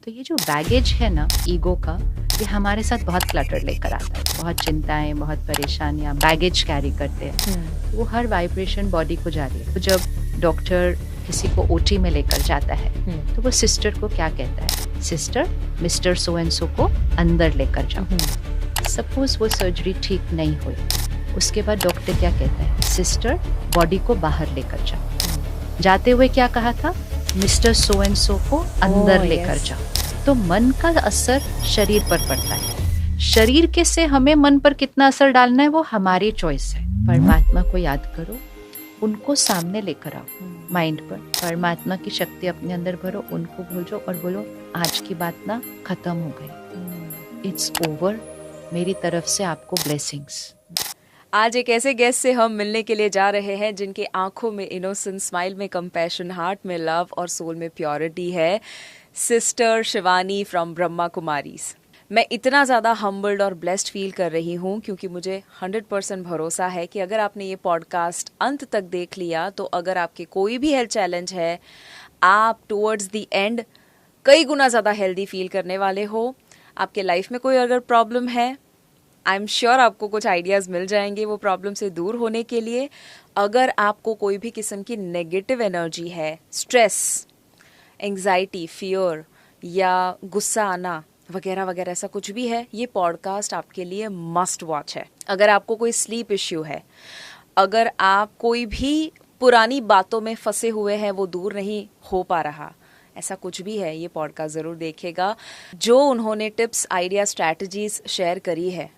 तो ये जो बैगेज है ना ईगो का, ये हमारे साथ बहुत क्लटर लेकर आता है, बहुत चिंताएं, बहुत परेशानियां बैगेज कैरी करते हैं। वो हर वाइब्रेशन बॉडी को जा रही है। तो जब डॉक्टर किसी को ओटी में लेकर जाता है तो वो सिस्टर को क्या कहता है, sister mister so and so को अंदर लेकर जाओ। सपोज वो सर्जरी ठीक नहीं हुई, उसके बाद डॉक्टर क्या कहता है, सिस्टर बॉडी को बाहर लेकर जाओ। जाते हुए क्या कहा था, मिस्टर सो एंड सो को अंदर लेकर जाओ। तो मन का असर शरीर पर पड़ता है। शरीर के से हमें मन पर कितना असर डालना है वो हमारी चॉइस है। परमात्मा को याद करो, उनको सामने लेकर आओ माइंड पर। परमात्मा की शक्ति अपने अंदर भरो, उनको भूलो और बोलो आज की बात ना खत्म हो गई, इट्स ओवर, मेरी तरफ से आपको ब्लेसिंग्स। आज एक ऐसे गेस्ट से हम मिलने के लिए जा रहे हैं जिनके आंखों में इनोसेंस, स्माइल में कंपैशन, हार्ट में लव और सोल में प्योरिटी है। Sister Shivani from Brahma Kumaris. मैं इतना ज़्यादा हम्बल्ड और ब्लेस्ड फील कर रही हूँ क्योंकि मुझे 100% भरोसा है कि अगर आपने ये पॉडकास्ट अंत तक देख लिया तो अगर आपके कोई भी हेल्थ चैलेंज है, आप टुवर्ड्स द एंड कई गुना ज़्यादा हेल्दी फील करने वाले हो। आपके लाइफ में कोई अगर प्रॉब्लम है, आई एम श्योर आपको कुछ आइडियाज़ मिल जाएंगे वो प्रॉब्लम से दूर होने के लिए। अगर आपको कोई भी किस्म की नेगेटिव एनर्जी है, स्ट्रेस, एंग्जाइटी, फियर या गुस्सा आना वगैरह वगैरह, ऐसा कुछ भी है, ये पॉडकास्ट आपके लिए मस्ट वॉच है। अगर आपको कोई स्लीप इश्यू है, अगर आप कोई भी पुरानी बातों में फंसे हुए हैं, वो दूर नहीं हो पा रहा, ऐसा कुछ भी है, ये पॉडकास्ट ज़रूर देखेगा। जो उन्होंने टिप्स, आइडिया, स्ट्रैटेजीज शेयर करी है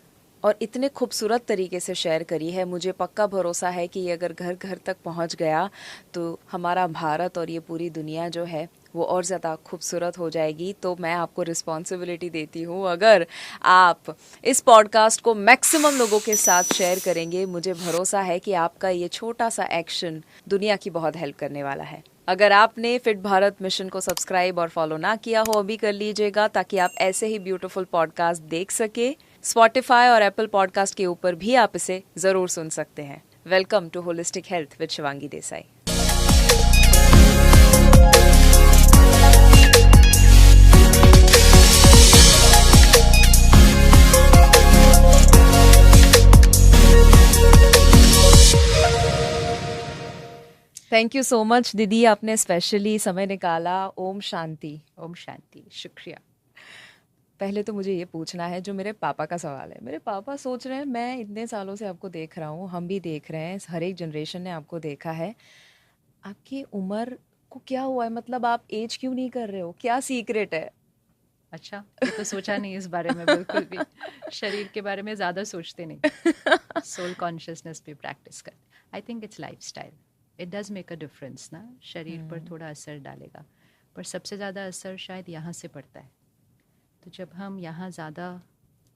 और इतने खूबसूरत तरीके से शेयर करी है, मुझे पक्का भरोसा है कि ये अगर घर घर तक पहुंच गया तो हमारा भारत और ये पूरी दुनिया जो है वो और ज़्यादा खूबसूरत हो जाएगी। तो मैं आपको रिस्पॉन्सिबिलिटी देती हूँ, अगर आप इस पॉडकास्ट को मैक्सिमम लोगों के साथ शेयर करेंगे, मुझे भरोसा है कि आपका ये छोटा सा एक्शन दुनिया की बहुत हेल्प करने वाला है। अगर आपने फिट भारत मिशन को सब्सक्राइब और फॉलो ना किया हो, अभी कर लीजिएगा ताकि आप ऐसे ही ब्यूटीफुल पॉडकास्ट देख सके। स्पॉटिफाई और एप्पल पॉडकास्ट के ऊपर भी आप इसे जरूर सुन सकते हैं। Welcome to holistic health with Shivangi Desai. Thank you so much दीदी, आपने स्पेशली समय निकाला। ओम शांति। ओम शांति, शुक्रिया। पहले तो मुझे ये पूछना है जो मेरे पापा का सवाल है। मेरे पापा सोच रहे हैं, मैं इतने सालों से आपको देख रहा हूँ, हम भी देख रहे हैं, हर एक जनरेशन ने आपको देखा है, आपकी उम्र को क्या हुआ है? मतलब आप एज क्यों नहीं कर रहे हो? क्या सीक्रेट है? अच्छा, ये तो सोचा नहीं इस बारे में बिल्कुल भी। शरीर के बारे में ज़्यादा सोचते नहीं, सोल कॉन्शियसनेस पे प्रैक्टिस करते। I think it's lifestyle, it does make a difference ना, शरीर पर थोड़ा असर डालेगा, पर सबसे ज़्यादा असर शायद यहाँ से पड़ता है। तो जब हम यहाँ ज़्यादा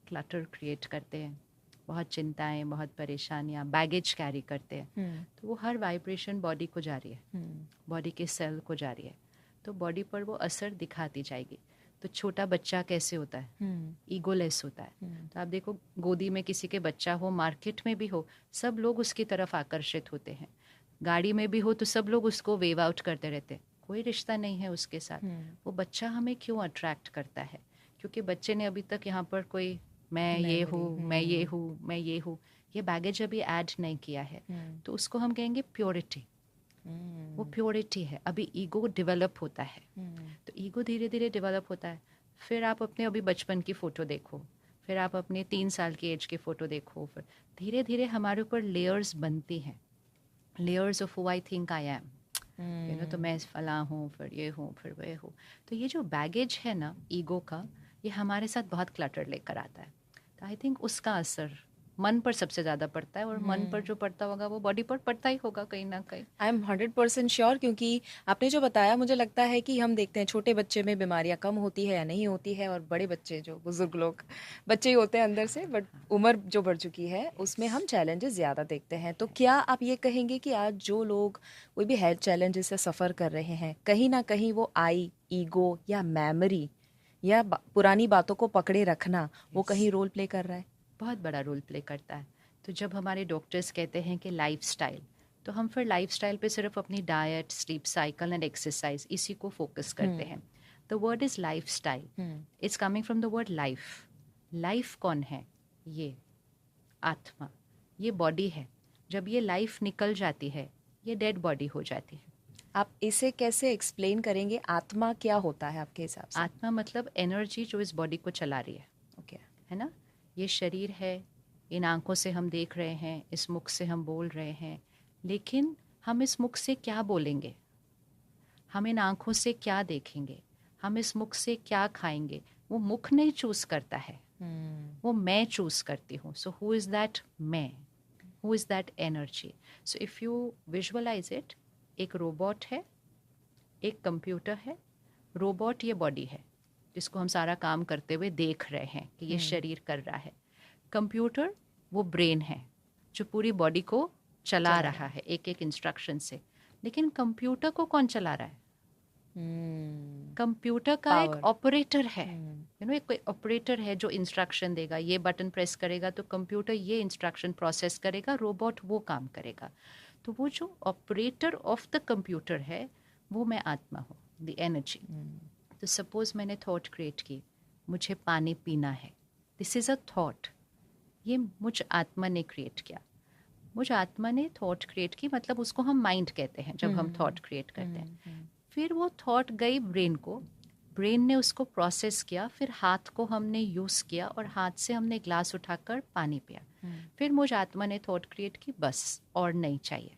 क्लटर क्रिएट करते हैं, बहुत चिंताएं, बहुत परेशानियां, बैगेज कैरी करते हैं, तो वो हर वाइब्रेशन बॉडी को जा रही है, बॉडी के सेल को जा रही है, तो बॉडी पर वो असर दिखाती जाएगी। तो छोटा बच्चा कैसे होता है, ईगोलेस होता है। तो आप देखो, गोदी में किसी के बच्चा हो, मार्केट में भी हो, सब लोग उसकी तरफ आकर्षित होते हैं। गाड़ी में भी हो तो सब लोग उसको वेव आउट करते रहते हैं, कोई रिश्ता नहीं है उसके साथ। वो बच्चा हमें क्यों अट्रैक्ट करता है? क्योंकि बच्चे ने अभी तक यहाँ पर कोई मैं ये हूँ, मैं ये हूँ, मैं ये हूँ, ये बैगेज अभी ऐड नहीं किया है। तो उसको हम कहेंगे प्योरिटी। वो प्योरिटी है, अभी ईगो डेवलप होता है। तो ईगो धीरे धीरे डेवलप होता है। फिर आप अपने अभी बचपन की फ़ोटो देखो, फिर आप अपने 3 साल की एज की फ़ोटो देखो, फिर धीरे धीरे हमारे ऊपर लेयर्स बनती हैं, layers of who I think I am, you know. तो मैं फला हूँ, फिर ये हूँ, फिर वह हूँ। तो ये जो बैगेज है ना ईगो का, ये हमारे साथ बहुत क्लटर लेकर आता है। तो आई थिंक उसका असर मन पर सबसे ज़्यादा पड़ता है, और मन पर जो पड़ता होगा वो बॉडी पर पड़ता ही होगा कहीं ना कहीं। आई एम 100% श्योर, क्योंकि आपने जो बताया, मुझे लगता है कि हम देखते हैं छोटे बच्चे में बीमारियां कम होती है या नहीं होती है, और बड़े बच्चे, जो बुजुर्ग लोग, बच्चे ही होते हैं अंदर से, बट उम्र जो बढ़ चुकी है उसमें हम चैलेंजेस ज़्यादा देखते हैं। तो क्या आप ये कहेंगे कि आज जो लोग कोई भी हेल्थ चैलेंजेस से सफ़र कर रहे हैं, कहीं ना कहीं वो ईगो या मेमोरी या पुरानी बातों को पकड़े रखना, वो कहीं रोल प्ले कर रहा है? बहुत बड़ा रोल प्ले करता है। तो जब हमारे डॉक्टर्स कहते हैं कि लाइफस्टाइल, तो हम फिर लाइफस्टाइल पे सिर्फ अपनी diet, sleep cycle and exercise, इसी को फोकस करते हैं। The word is life style. It's coming from the word life. Life कौन है? ये आत्मा, ये बॉडी है. जब ये लाइफ निकल जाती है, ये डेड बॉडी हो जाती है. आप इसे कैसे एक्सप्लेन करेंगे? आत्मा क्या होता है आपके हिसाब से? आत्मा मतलब एनर्जी जो इस बॉडी को चला रही है. ओके. है ना? ये शरीर है, इन आंखों से हम देख रहे हैं, इस मुख से हम बोल रहे हैं, लेकिन हम इस मुख से क्या बोलेंगे, हम इन आंखों से क्या देखेंगे, हम इस मुख से क्या खाएंगे, वो मुख नहीं चूज करता है, वो मैं चूज करती हूँ. सो हु इज दैट मैं? Who is that energy? So if you visualize it, एक रोबोट है, एक कंप्यूटर है. रोबोट ये बॉडी है जिसको हम सारा काम करते हुए देख रहे हैं कि ये शरीर कर रहा है. कंप्यूटर वो ब्रेन है जो पूरी बॉडी को चला रहा है एक एक इंस्ट्रक्शन से. लेकिन कंप्यूटर को कौन चला रहा है? कंप्यूटर का एक ऑपरेटर है. यू नो, एक कोई ऑपरेटर है जो इंस्ट्रक्शन देगा, ये बटन प्रेस करेगा तो कंप्यूटर ये इंस्ट्रक्शन प्रोसेस करेगा, रोबोट वो काम करेगा. तो वो जो ऑपरेटर ऑफ द कंप्यूटर है, वो मैं आत्मा हूँ, द एनर्जी. तो सपोज मैंने थॉट क्रिएट की, मुझे पानी पीना है. This is a thought. ये मुझ आत्मा ने क्रिएट किया. मुझ आत्मा ने थॉट क्रिएट की, मतलब उसको हम माइंड कहते हैं जब हम थॉट क्रिएट करते हैं. फिर वो थॉट गई ब्रेन को, ब्रेन ने उसको प्रोसेस किया, फिर हाथ को हमने यूज़ किया और हाथ से हमने ग्लास उठाकर पानी पिया. फिर मुझ आत्मा ने थॉट क्रिएट की, बस और नहीं चाहिए.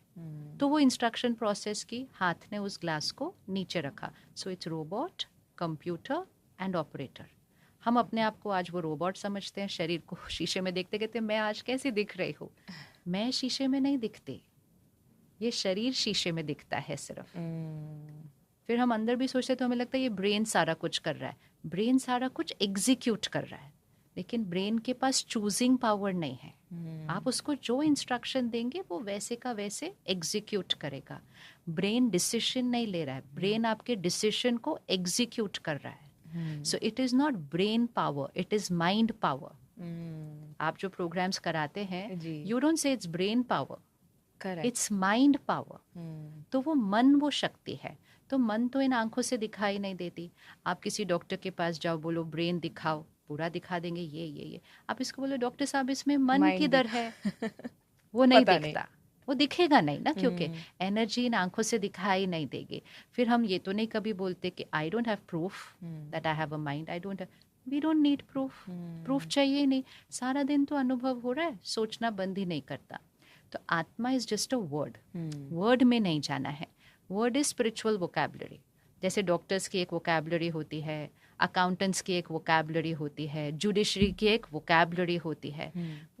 तो वो इंस्ट्रक्शन प्रोसेस की, हाथ ने उस ग्लास को नीचे रखा. So it's robot, computer and operator. हम अपने आप को आज वो रोबोट समझते हैं, शरीर को शीशे में देखते कहते मैं आज कैसी दिख रही हूँ. मैं शीशे में नहीं दिखती, ये शरीर शीशे में दिखता है सिर्फ. फिर हम अंदर भी सोचते तो हमें लगता है ये ब्रेन सारा कुछ कर रहा है. ब्रेन सारा कुछ एग्जीक्यूट कर रहा है, लेकिन ब्रेन के पास चूजिंग पावर नहीं है. आप उसको जो इंस्ट्रक्शन देंगे वो वैसे का वैसे एग्जीक्यूट करेगा. ब्रेन डिसीजन नहीं ले रहा है, ब्रेन आपके डिसीजन को एग्जीक्यूट कर रहा है. So it is not brain power, it is mind power. आप जो प्रोग्राम्स कराते हैं, you don't say it's brain power, it's mind power. तो वो मन, वो शक्ति है. तो मन तो इन आंखों से दिखाई नहीं देती. आप किसी डॉक्टर के पास जाओ, बोलो ब्रेन दिखाओ, पूरा दिखा देंगे. ये आप इसको बोलो डॉक्टर साहब इसमें मन किधर है, वो नहीं दिखता. वो दिखेगा नहीं ना, क्योंकि एनर्जी इन आंखों से दिखाई नहीं देगी. फिर हम ये तो नहीं कभी बोलते कि I don't have proof that I have a mind. I don't, we don't need proof. Proof चाहिए नहीं. सारा दिन तो अनुभव हो रहा है, सोचना बंद ही नहीं करता. तो आत्मा is just a word. Word में नहीं जाना है. Word is spiritual vocabulary. जैसे डॉक्टर्स की एक वोकैबुलरी होती है, अकाउंटेंट्स की एक वोकैबुलरी होती है, जुडिशरी की एक वोकैबुलरी होती है.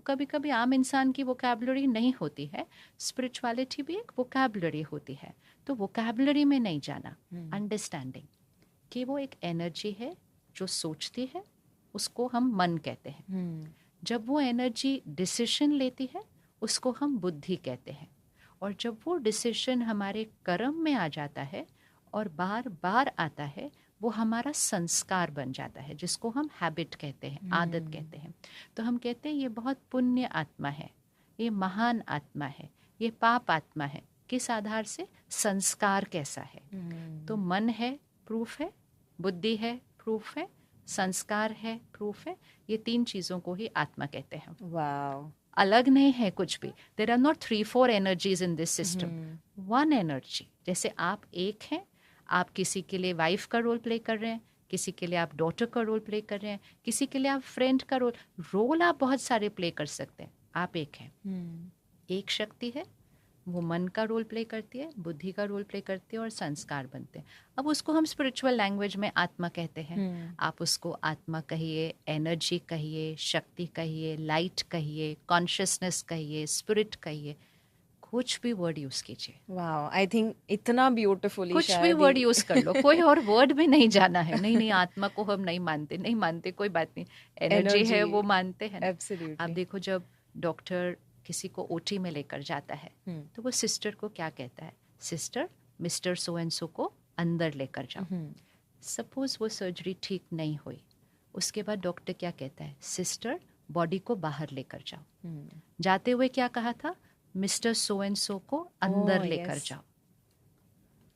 कभी कभी आम इंसान की वोकैबुलरी नहीं होती है. स्पिरिचुअलिटी भी एक वोकैबुलरी होती है. तो वोकैबुलरी में नहीं जाना, अंडरस्टैंडिंग कि वो एक एनर्जी है जो सोचती है, उसको हम मन कहते हैं. जब वो एनर्जी डिसीजन लेती है, उसको हम बुद्धि कहते हैं. और जब वो डिसीजन हमारे कर्म में आ जाता है और बार बार आता है, वो हमारा संस्कार बन जाता है, जिसको हम हैबिट कहते हैं, आदत कहते हैं. तो हम कहते हैं ये बहुत पुण्य आत्मा है, ये महान आत्मा है, ये पाप आत्मा है. किस आधार से? संस्कार कैसा है. तो मन है, प्रूफ है. बुद्धि है, प्रूफ है. संस्कार है, प्रूफ है. ये 3 चीजों को ही आत्मा कहते हैं. वाओ. अलग नहीं है कुछ भी. There are not 3-4 energies in this system. One energy. जैसे आप एक हैं, आप किसी के लिए वाइफ का रोल प्ले कर रहे हैं, किसी के लिए आप डॉटर का रोल प्ले कर रहे हैं, किसी के लिए आप फ्रेंड का रोल आप बहुत सारे प्ले कर सकते हैं. आप एक हैं. एक शक्ति है, वो मन का रोल प्ले करती है, बुद्धि का रोल प्ले करती है और संस्कार बनते हैं. अब उसको हम स्पिरिचुअल लैंग्वेज में आत्मा कहते हैं. आप उसको आत्मा कहिए, एनर्जी कहिए, शक्ति कहिए, लाइट कहिए, कॉन्शियसनेस कहिए, स्पिरिट कहिए, कुछ भी वर्ड यूज कीजिए. वाओ, आई थिंक इतना ब्यूटीफुली कुछ भी वर्ड यूज कर लो, कोई और वर्ड भी नहीं जाना है. नहीं, आत्मा को हम नहीं मानते, कोई बात नहीं. एनर्जी है वो मानते हैं. आप देखो, जब डॉक्टर किसी को ओटी में लेकर जाता है, तो वो सिस्टर को क्या कहता है? Sister, mister so and so को अंदर लेकर जाओ. सपोज वो सर्जरी ठीक नहीं हुई, उसके बाद डॉक्टर क्या कहता है? सिस्टर, बॉडी को बाहर लेकर जाओ. जाते हुए क्या कहा था? मिस्टर सो एंड सो को अंदर लेकर जाओ.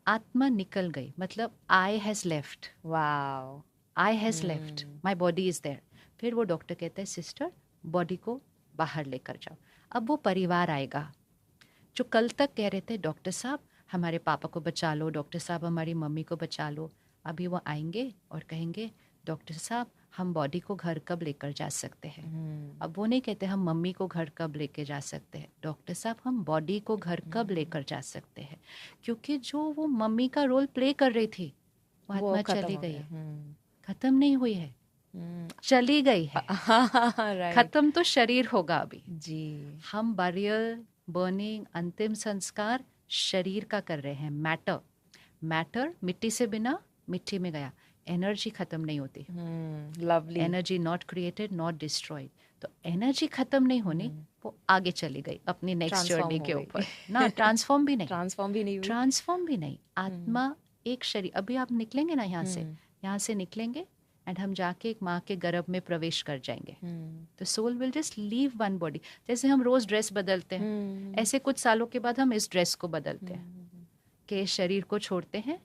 आत्मा निकल गई, मतलब I has left, wow. I has left, my body is there. फिर वो डॉक्टर कहता है सिस्टर बॉडी को बाहर लेकर जाओ। अब वो परिवार आएगा जो कल तक कह रहे थे डॉक्टर साहब हमारे पापा को बचा लो, डॉक्टर साहब हमारी मम्मी को बचा लो। अभी वो आएंगे और कहेंगे डॉक्टर साहब हम बॉडी को घर कब लेकर जा सकते हैं। अब वो नहीं कहते हम मम्मी को घर कब लेकर जा सकते हैं, डॉक्टर साहब हम बॉडी को घर कब लेकर जा सकते हैं। क्योंकि जो वो मम्मी का रोल प्ले कर रही थी वो वो आत्मा खत्म चली हो गई गया। है, खत्म नहीं हुई है, चली गई है। राइट। खत्म तो शरीर होगा अभी। जी। हम बरियल, बर्निंग, अंतिम संस्कार शरीर का कर रहे हैं। मैटर, मैटर मिट्टी से बिना मिट्टी में गया, एनर्जी खत्म नहीं होती। Lovely. Energy not created not destroyed. तो एनर्जी खत्म नहीं होनी, वो आगे चली गई अपनी नेक्स्ट ट्रांसफॉर्म जर्नी हो के गई। ऊपर ना। ट्रांसफॉर्म भी नहीं, ट्रांसफॉर्म भी नहीं हुई। ट्रांसफॉर्म भी नहीं। आत्मा एक शरीर, अभी आप निकलेंगे ना यहाँ से निकलेंगे एंड हम जाके एक माँ के गर्भ में प्रवेश कर जाएंगे। तो soul will just leave one body. जैसे हम रोज ड्रेस बदलते हैं, ऐसे कुछ सालों के बाद हम इस ड्रेस को बदलते हैं कि शरीर को छोड़ते हैं,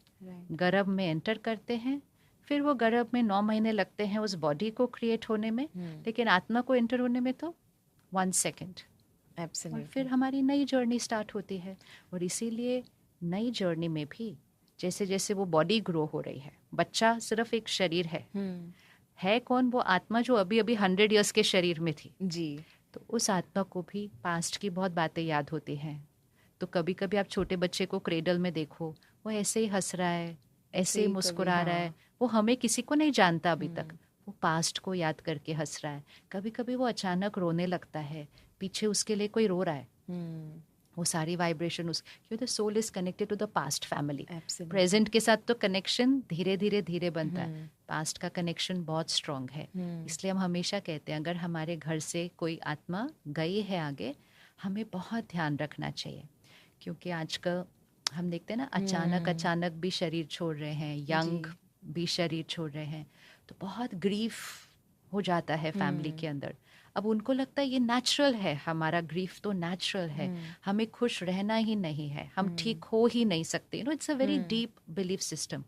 गर्भ में एंटर करते हैं। फिर वो गर्भ में 9 महीने लगते हैं उस बॉडी को क्रिएट होने में, लेकिन आत्मा को एंटर होने में तो 1 सेकेंड। और फिर हमारी नई जर्नी स्टार्ट होती है। और इसीलिए नई जर्नी में भी जैसे जैसे वो बॉडी ग्रो हो रही है, बच्चा सिर्फ एक शरीर है कौन? वो आत्मा जो अभी अभी 100 इयर्स के शरीर में थी जी। तो उस आत्मा को भी पास्ट की बहुत बातें याद होती हैं। तो कभी कभी आप छोटे बच्चे को क्रेडल में देखो, वो ऐसे ही हंस रहा है, ऐसे ही मुस्कुरा रहा है। वो हमें किसी को नहीं जानता अभी तक, वो पास्ट को याद करके हंस रहा है। कभी कभी वो अचानक रोने लगता है, पीछे उसके लिए कोई रो रहा है। वो सारी वाइब्रेशन उस, क्योंकि the soul is connected to the past family. Present के साथ तो कनेक्शन धीरे धीरे धीरे बनता है, पास्ट का कनेक्शन बहुत स्ट्रांग है। इसलिए हम हमेशा कहते हैं अगर हमारे घर से कोई आत्मा गई है आगे, हमें बहुत ध्यान रखना चाहिए। क्योंकि आजकल हम देखते हैं ना अचानक भी शरीर छोड़ रहे हैं, यंग भी शरीर छोड़ रहे हैं, तो बहुत ग्रीफ हो जाता है फैमिली के अंदर। अब उनको लगता है ये नेचुरल है, हमारा ग्रीफ तो नेचुरल है, हमें खुश रहना ही नहीं है, हम ठीक हो ही नहीं सकते। It's a very deep belief system.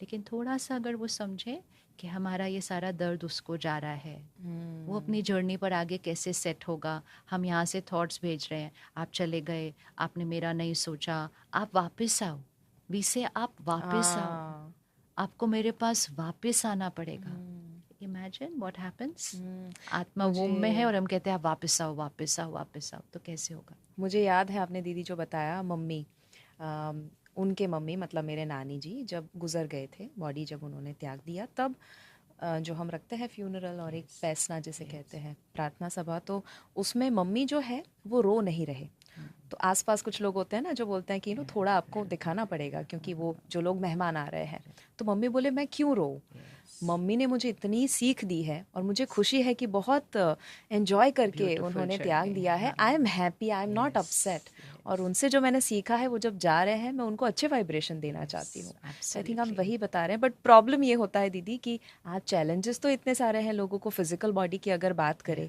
लेकिन थोड़ा सा अगर वो समझे कि हमारा ये सारा दर्द उसको जा रहा है, वो अपनी जर्नी पर आगे कैसे सेट होगा। हम यहाँ से थॉट्स भेज रहे हैं, आप चले गए, आपने मेरा नहीं सोचा, आप वापस आओ, वीसे आप वापस आओ, आपको मेरे पास वापस आना पड़ेगा। Imagine what happens. आत्मा वोम में है और हम कहते हैं आप वापस आओ वापस आओ वापस आओ, तो कैसे होगा। मुझे याद है आपने दीदी जो बताया, मम्मी, उनके मम्मी मतलब मेरे नानी जी जब गुजर गए थे, बॉडी जब उन्होंने त्याग दिया, तब जो हम रखते हैं फ्यूनरल और एक पैसना जिसे कहते हैं प्रार्थना सभा, तो उसमें मम्मी जो है वो रो नहीं रहे। तो आसपास कुछ लोग होते हैं ना जो बोलते हैं कि थोड़ा आपको दिखाना पड़ेगा क्योंकि वो जो लोग मेहमान आ रहे हैं। तो मम्मी बोले मैं क्यों रो, मम्मी ने मुझे इतनी सीख दी है और मुझे खुशी है कि बहुत एंजॉय करके उन्होंने त्याग दिया है। I am happy, I am not upset. और उनसे जो मैंने सीखा है वो जब जा रहे हैं मैं उनको अच्छे वाइब्रेशन देना चाहती हूँ। आई थिंक आप वही बता रहे हैं। बट प्रॉब्लम ये होता है दीदी कि आज चैलेंजेस तो इतने सारे हैं लोगों को। फिजिकल बॉडी की अगर बात करें,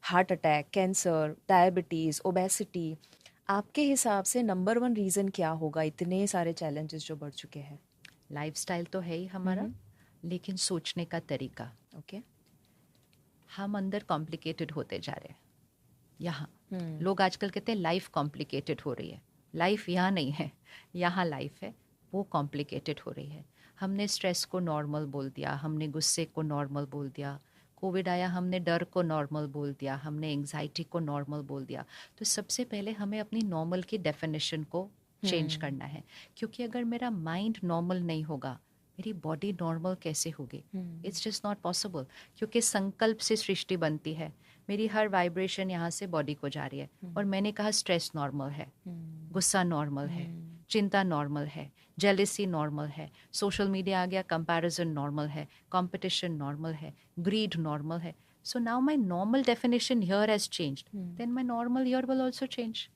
heart attack, cancer, diabetes, obesity, आपके हिसाब से नंबर 1 रीज़न क्या होगा इतने सारे चैलेंजेस जो बढ़ चुके हैं? लाइफस्टाइल तो है ही हमारा, लेकिन सोचने का तरीका। ओके। हम अंदर कॉम्प्लिकेटेड होते जा रहे हैं। यहाँ लोग आजकल कहते हैं लाइफ कॉम्प्लिकेटेड हो रही है। लाइफ यहाँ नहीं है, यहाँ लाइफ है, वो कॉम्प्लिकेटेड हो रही है। हमने स्ट्रेस को नॉर्मल बोल दिया, हमने गुस्से को नॉर्मल बोल दिया, कोविड आया हमने डर को नॉर्मल बोल दिया, हमने एंग्जाइटी को नॉर्मल बोल दिया। तो सबसे पहले हमें अपनी नॉर्मल की डेफिनेशन को चेंज करना है। क्योंकि अगर मेरा माइंड नॉर्मल नहीं होगा, मेरी बॉडी नॉर्मल कैसे होगी? It's just not possible. क्योंकि संकल्प से सृष्टि बनती है। मेरी हर वाइब्रेशन यहाँ से बॉडी को जा रही है। और मैंने कहा स्ट्रेस नॉर्मल है, गुस्सा नॉर्मल है, चिंता नॉर्मल है, जेलसी नॉर्मल है, सोशल मीडिया आ गया, कंपैरिजन नॉर्मल है, कंपटीशन नॉर्मल है, ग्रीड नॉर्मल है। So now my normal definition here has changed, then my normal here will also change.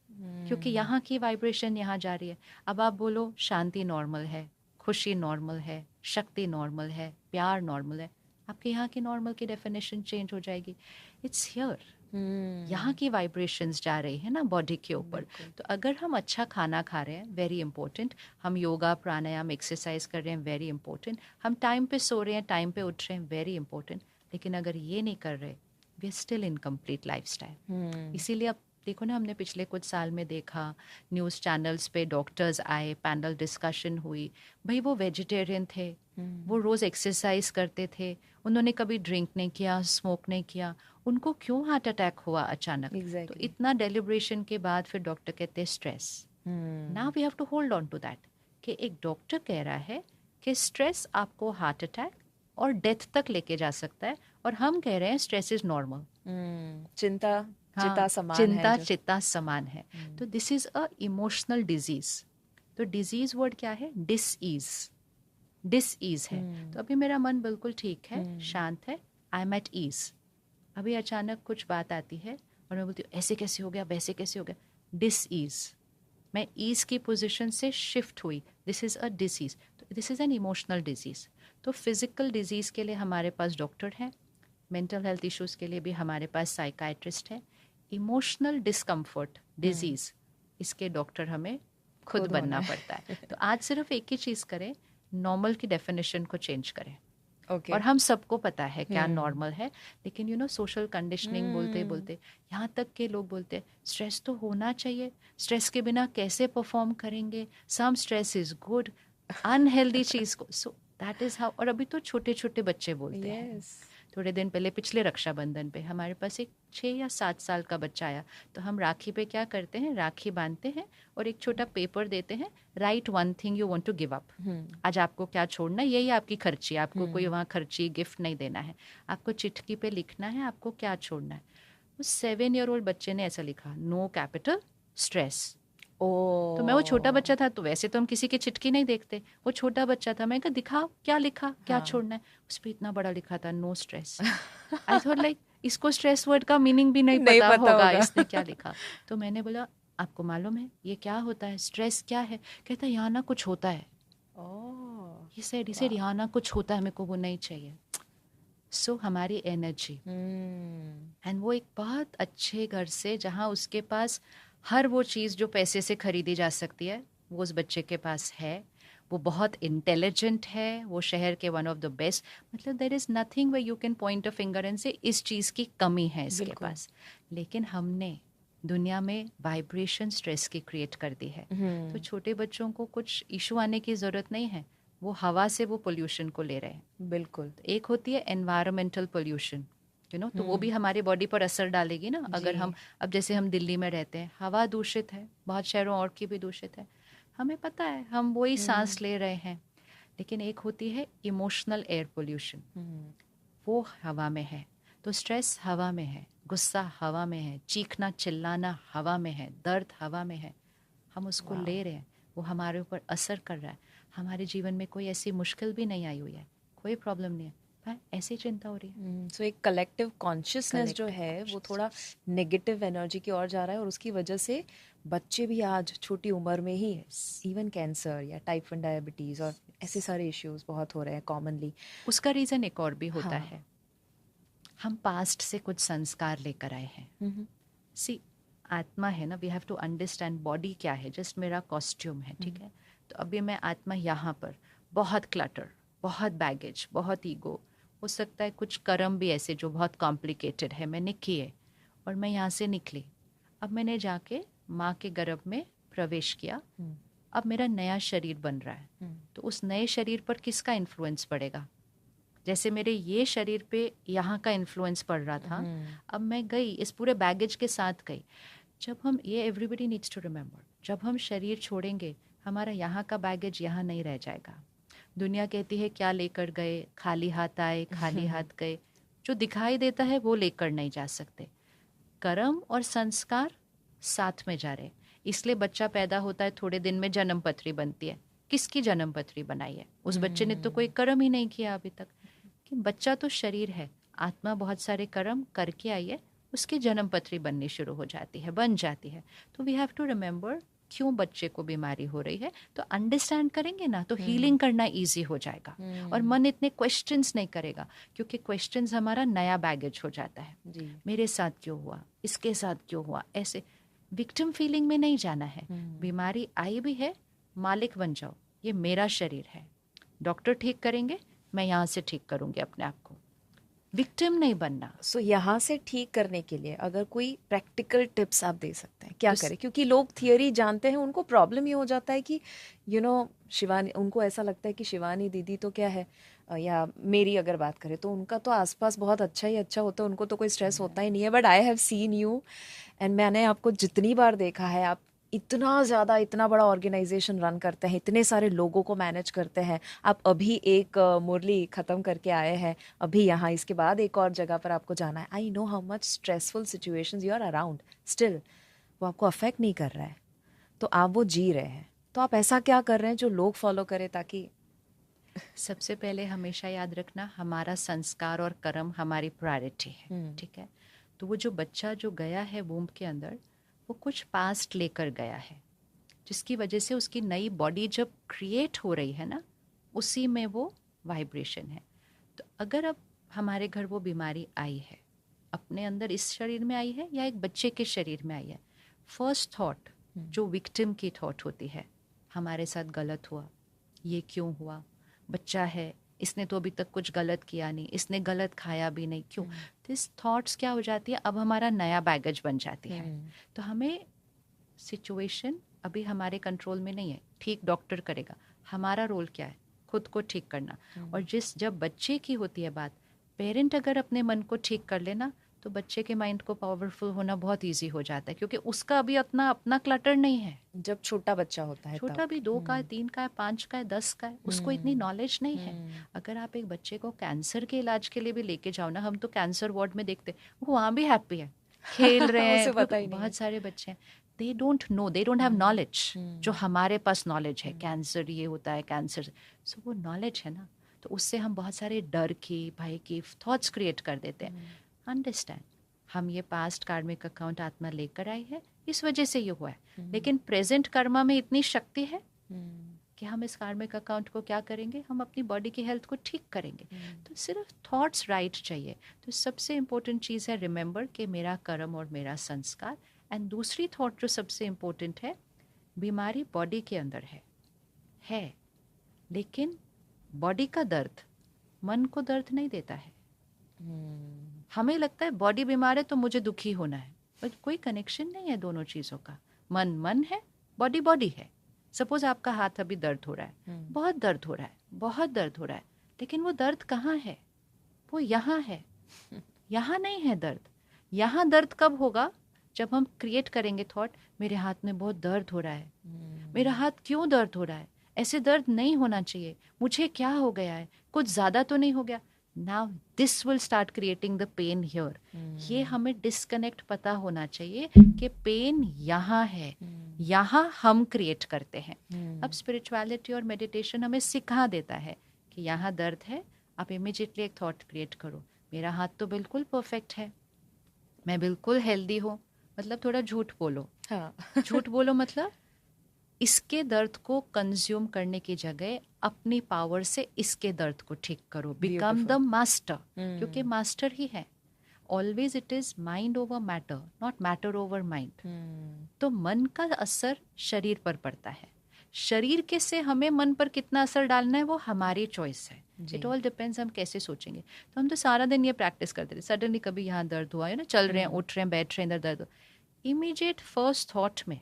क्योंकि यहाँ की वाइब्रेशन यहाँ जा रही है। अब आप बोलो शांति नॉर्मल है, खुशी नॉर्मल है, शक्ति नॉर्मल है, प्यार नॉर्मल है, आपके यहाँ की नॉर्मल की डेफिनेशन चेंज हो जाएगी। इट्स हियर, यहाँ की वाइब्रेशंस जा रही है ना बॉडी के ऊपर। तो अगर हम अच्छा खाना खा रहे हैं, वेरी इंपॉर्टेंट, हम योगा प्राणायाम एक्सरसाइज कर रहे हैं, वेरी इंपॉर्टेंट, हम टाइम पे सो रहे हैं, टाइम पे उठ रहे हैं, वेरी इंपॉर्टेंट, लेकिन अगर ये नहीं कर रहे, we are still incomplete lifestyle. इसीलिए अब देखो ना, हमने पिछले कुछ साल में देखा न्यूज़ चैनल्स पे डॉक्टर्स आए, पैनल डिस्कशन हुई, भाई वो वेजिटेरियन थे, वो रोज़ एक्सरसाइज करते थे, उन्होंने कभी ड्रिंक नहीं किया, स्मोक नहीं किया, उनको क्यों हार्ट अटैक हुआ अचानक? तो इतना डेलिब्रेशन के बाद फिर डॉक्टर कहते हैं stress. Now we have to hold on to that कि एक डॉक्टर कह रहा है कि स्ट्रेस आपको हार्ट अटैक और डेथ तक लेके जा सकता है, और हम कह रहे हैं स्ट्रेस इज नॉर्मल। चिंता चिता समान चिंता है चिता समान है। तो this is a emotional disease. तो डिजीज वर्ड क्या है? डिसईज, डिसईज है। तो अभी मेरा मन बिल्कुल ठीक है, शांत है, आई एम एट ईज। अभी अचानक कुछ बात आती है और मैं बोलती हूँ ऐसे कैसे हो गया, वैसे कैसे हो गया, डिसईज। मैं ईज की पोजीशन से शिफ्ट हुई, दिस इज अ डिसीज। तो this is an emotional disease. तो फिजिकल डिजीज के लिए हमारे पास डॉक्टर है, मेंटल हेल्थ इश्यूज के लिए भी हमारे पास साइकाइट्रिस्ट है। इमोशनल डिस्कम्फर्ट डिजीज, इसके डॉक्टर हमें खुद बनना पड़ता है। तो आज सिर्फ एक ही चीज करें, नॉर्मल की डेफिनेशन को चेंज करें। और हम सबको पता है क्या नॉर्मल है, लेकिन यू नो सोशल कंडीशनिंग बोलते बोलते यहाँ तक के लोग बोलते हैं स्ट्रेस तो होना चाहिए, स्ट्रेस के बिना कैसे परफॉर्म करेंगे, some stress is good, unhealthy चीज को, सो दैट इज हाउ। और अभी तो छोटे छोटे बच्चे बोलते हैं। थोड़े दिन पहले पिछले रक्षाबंधन पे हमारे पास एक 6 या 7 साल का बच्चा आया। तो हम राखी पे क्या करते हैं, राखी बांधते हैं और एक छोटा पेपर देते हैं, write one thing you want to give up. आज आपको क्या छोड़ना है, यही आपकी खर्ची, आपको कोई वहाँ खर्ची गिफ्ट नहीं देना है, आपको चिट्ठी पे लिखना है आपको क्या छोड़ना है। उस 7-year-old बच्चे ने ऐसा लिखा, नो कैपिटल स्ट्रेस। तो मैं, वो छोटा बच्चा था, तो वैसे तो हम किसी की चिट्ठी नहीं देखते, वो छोटा बच्चा था, मैं कहा दिखाओ क्या लिखा, क्या छोड़ना है। उस पर इतना बड़ा लिखा था, no stress. I thought like इसको स्ट्रेस वर्ड का मीनिंग भी नहीं पता होगा, इसने क्या लिखा। तो मैंने बोला आपको मालूम है ये क्या होता है, स्ट्रेस क्या है? कहता है यहाँ ना कुछ होता है। ये सेड यहाँ ना कुछ होता है, मेरे को वो नहीं चाहिए। सो हमारी एनर्जी, एंड वो एक बहुत अच्छे घर से जहाँ उसके पास हर वो चीज़ जो पैसे से खरीदी जा सकती है वो उस बच्चे के पास है। वो बहुत इंटेलिजेंट है, वो शहर के वन ऑफ द बेस्ट, मतलब there is nothing way you can point a finger and say इस चीज़ की कमी है इसके पास। लेकिन हमने दुनिया में वाइब्रेशन स्ट्रेस की क्रिएट कर दी है। तो छोटे बच्चों को कुछ इशू आने की ज़रूरत नहीं है, वो हवा से वो पोल्यूशन को ले रहे हैं। बिल्कुल। एक होती है एनवायरमेंटल पोल्यूशन, यू नो, तो वो भी हमारी बॉडी पर असर डालेगी ना। अगर हम, अब जैसे हम दिल्ली में रहते हैं, हवा दूषित है, बहुत शहरों और की भी दूषित है, हमें पता है, हम वही सांस ले रहे हैं। लेकिन एक होती है इमोशनल एयर पोल्यूशन, वो हवा में है। तो स्ट्रेस हवा में है, गुस्सा हवा में है, चीखना चिल्लाना हवा में है, दर्द हवा में है, हम उसको ले रहे हैं, वो हमारे ऊपर असर कर रहा है। हमारे जीवन में कोई ऐसी मुश्किल भी नहीं आई हुई है, कोई प्रॉब्लम नहीं है, ऐसी चिंता हो रही है। सो एक कलेक्टिव कॉन्शियसनेस जो है वो थोड़ा नेगेटिव एनर्जी की ओर जा रहा है, और उसकी वजह से बच्चे भी आज छोटी उम्र में ही इवन कैंसर या टाइप 1 डायबिटीज़ और ऐसे सारे इश्यूज बहुत हो रहे हैं कॉमनली। उसका रीज़न एक और भी होता है, हम पास्ट से कुछ संस्कार लेकर आए हैं। सी आत्मा है ना, we have to understand body क्या है, जस्ट मेरा कॉस्ट्यूम है, ठीक है। तो अभी मैं आत्मा यहाँ पर, बहुत क्लटर, बहुत बैगेज, बहुत ईगो, हो सकता है कुछ कर्म भी ऐसे जो बहुत कॉम्प्लिकेटेड है मैंने किए, और मैं यहाँ से निकली। अब मैंने जाके माँ के गर्भ में प्रवेश किया, अब मेरा नया शरीर बन रहा है। तो उस नए शरीर पर किसका इन्फ्लुएंस पड़ेगा? जैसे मेरे ये शरीर पे यहाँ का इन्फ्लुएंस पड़ रहा था, अब मैं गई इस पूरे बैगेज के साथ गई। जब हम, ये एवरीबडी नीड्स टू रिमेंबर, जब हम शरीर छोड़ेंगे हमारा यहाँ का बैगेज यहाँ नहीं रह जाएगा। दुनिया कहती है क्या लेकर गए, खाली हाथ आए खाली हाथ गए, जो दिखाई देता है वो लेकर नहीं जा सकते। कर्म और संस्कार साथ में जा रहे, इसलिए बच्चा पैदा होता है, थोड़े दिन में जन्म पत्री बनती है। किसकी जन्म पत्री बनाई है? उस बच्चे ने तो कोई कर्म ही नहीं किया अभी तक। कि बच्चा तो शरीर है, आत्मा बहुत सारे कर्म करके आई है, उसकी जन्म पत्री बननी शुरू हो जाती है, बन जाती है। तो वी हैव टू रिमेंबर क्यों बच्चे को बीमारी हो रही है, तो अंडरस्टैंड करेंगे ना तो हीलिंग करना इजी हो जाएगा और मन इतने क्वेश्चंस नहीं करेगा, क्योंकि क्वेश्चंस हमारा नया बैगेज हो जाता है जी। मेरे साथ क्यों हुआ, इसके साथ क्यों हुआ, ऐसे विक्टिम फीलिंग में नहीं जाना है। बीमारी आई भी है, मालिक बन जाओ, ये मेरा शरीर है, डॉक्टर ठीक करेंगे, मैं यहाँ से ठीक करूंगी अपने आप को, विक्टिम नहीं बनना। सो यहाँ से ठीक करने के लिए अगर कोई प्रैक्टिकल टिप्स आप दे सकते हैं, क्या करें? क्योंकि लोग थियरी जानते हैं, उनको प्रॉब्लम ये हो जाता है कि शिवानी, उनको ऐसा लगता है कि शिवानी दीदी तो क्या है, या मेरी अगर बात करें तो उनका तो आसपास बहुत अच्छा ही अच्छा होता है, उनको तो कोई स्ट्रेस होता ही नहीं है। But I have seen you, and मैंने आपको जितनी बार देखा है, आप इतना ज़्यादा, इतना बड़ा ऑर्गेनाइजेशन रन करते हैं, इतने सारे लोगों को मैनेज करते हैं। आप अभी एक मुरली ख़त्म करके आए हैं, अभी यहाँ, इसके बाद एक और जगह पर आपको जाना है। I know how much stressful situations you are around, still वो आपको अफेक्ट नहीं कर रहा है, तो आप वो जी रहे हैं। तो आप ऐसा क्या कर रहे हैं जो लोग फॉलो करें, ताकि सबसे पहले हमेशा याद रखना, हमारा संस्कार और कर्म हमारी प्रायोरिटी है, ठीक है। तो वो जो बच्चा जो गया है वूम्ब के अंदर, वो कुछ पास्ट लेकर गया है, जिसकी वजह से उसकी नई बॉडी जब क्रिएट हो रही है ना, उसी में वो वाइब्रेशन है। तो अगर अब हमारे घर वो बीमारी आई है, अपने अंदर इस शरीर में आई है या एक बच्चे के शरीर में आई है, फर्स्ट थॉट जो विक्टिम की थॉट होती है, हमारे साथ गलत हुआ, ये क्यों हुआ, बच्चा है, इसने तो अभी तक कुछ गलत किया नहीं, इसने गलत खाया भी नहीं, क्यों, दिस थॉट्स क्या हो जाती है, अब हमारा नया बैगेज बन जाती है। तो हमें सिचुएशन अभी हमारे कंट्रोल में नहीं है, ठीक डॉक्टर करेगा, हमारा रोल क्या है, खुद को ठीक करना। और जब बच्चे की होती है बात, पेरेंट अगर अपने मन को ठीक कर लेना, तो बच्चे के माइंड को पावरफुल होना बहुत इजी हो जाता है, क्योंकि उसका अभी अपना क्लटर नहीं है। जब छोटा बच्चा होता है, छोटा भी 2 का है, 3 का है, 5 का है, 10 का है, उसको इतनी नॉलेज नहीं है। अगर आप एक बच्चे को कैंसर के इलाज के लिए भी लेके जाओ ना, हम तो कैंसर वार्ड में देखते, वो वहाँ भी हैप्पी है, खेल रहे हैं, बहुत सारे बच्चे हैं, they don't know, they don't have knowledge जो हमारे पास नॉलेज है, कैंसर ये होता है, कैंसर, सो वो नॉलेज है ना, तो उससे हम बहुत सारे डर की, भय की थॉट्स क्रिएट कर देते हैं। अंडरस्टैंड, हम ये पास्ट कार्मिक अकाउंट आत्मा लेकर आई है, इस वजह से ये हुआ है, लेकिन प्रेजेंट कर्मा में इतनी शक्ति है कि हम इस कार्मिक अकाउंट को क्या करेंगे, हम अपनी बॉडी की हेल्थ को ठीक करेंगे। तो सिर्फ थॉट्स राइट चाहिए। तो सबसे इम्पोर्टेंट चीज़ है रिमेंबर कि मेरा कर्म और मेरा संस्कार। एंड दूसरी थॉट जो सबसे इम्पोर्टेंट है, बीमारी बॉडी के अंदर है, लेकिन बॉडी का दर्द मन को दर्द नहीं देता है। हमें लगता है बॉडी बीमार है तो मुझे दुखी होना है, बट कोई कनेक्शन नहीं है दोनों चीज़ों का। मन है, बॉडी बॉडी है। सपोज आपका हाथ अभी दर्द हो रहा है, बहुत दर्द हो रहा है, बहुत दर्द हो रहा है, लेकिन वो दर्द कहाँ है, वो यहाँ है, यहाँ नहीं है दर्द। यहाँ दर्द कब होगा, जब हम क्रिएट करेंगे थॉट, मेरे हाथ में बहुत दर्द हो रहा है, मेरा हाथ क्यों दर्द हो रहा है, ऐसे दर्द नहीं होना चाहिए, मुझे क्या हो गया है, कुछ ज़्यादा तो नहीं हो गया। Now this will start creating the pain here. ये हमें डिस्कनेक्ट पता होना चाहिए कि पेन यहाँ है, यहाँ हम क्रिएट करते हैं। अब स्पिरिचुअलिटी और मेडिटेशन हमें सिखा देता है कि यहाँ दर्द है, आप इमीडिएटली एक थॉट क्रिएट करो, मेरा हाथ तो बिल्कुल परफेक्ट है, मैं बिल्कुल हेल्दी हूँ, मतलब थोड़ा झूठ बोलो। हाँ। झूठ बोलो मतलब इसके दर्द को कंज्यूम करने की जगह अपनी पावर से इसके दर्द को ठीक करो। बिकम द मास्टर, क्योंकि मास्टर ही है। Always it is mind over matter, not matter over mind. तो मन का असर शरीर पर पड़ता है, शरीर के से हमें मन पर कितना असर डालना है वो हमारी चॉइस है। इट ऑल डिपेंड्स हम कैसे सोचेंगे। तो हम तो सारा दिन ये प्रैक्टिस करते थे, सडनली कभी यहाँ दर्द हुआ है ना, चल रहे हैं, उठ रहे हैं, बैठ रहे हैं, इधर दर्द, इमीडिएट फर्स्ट थॉट में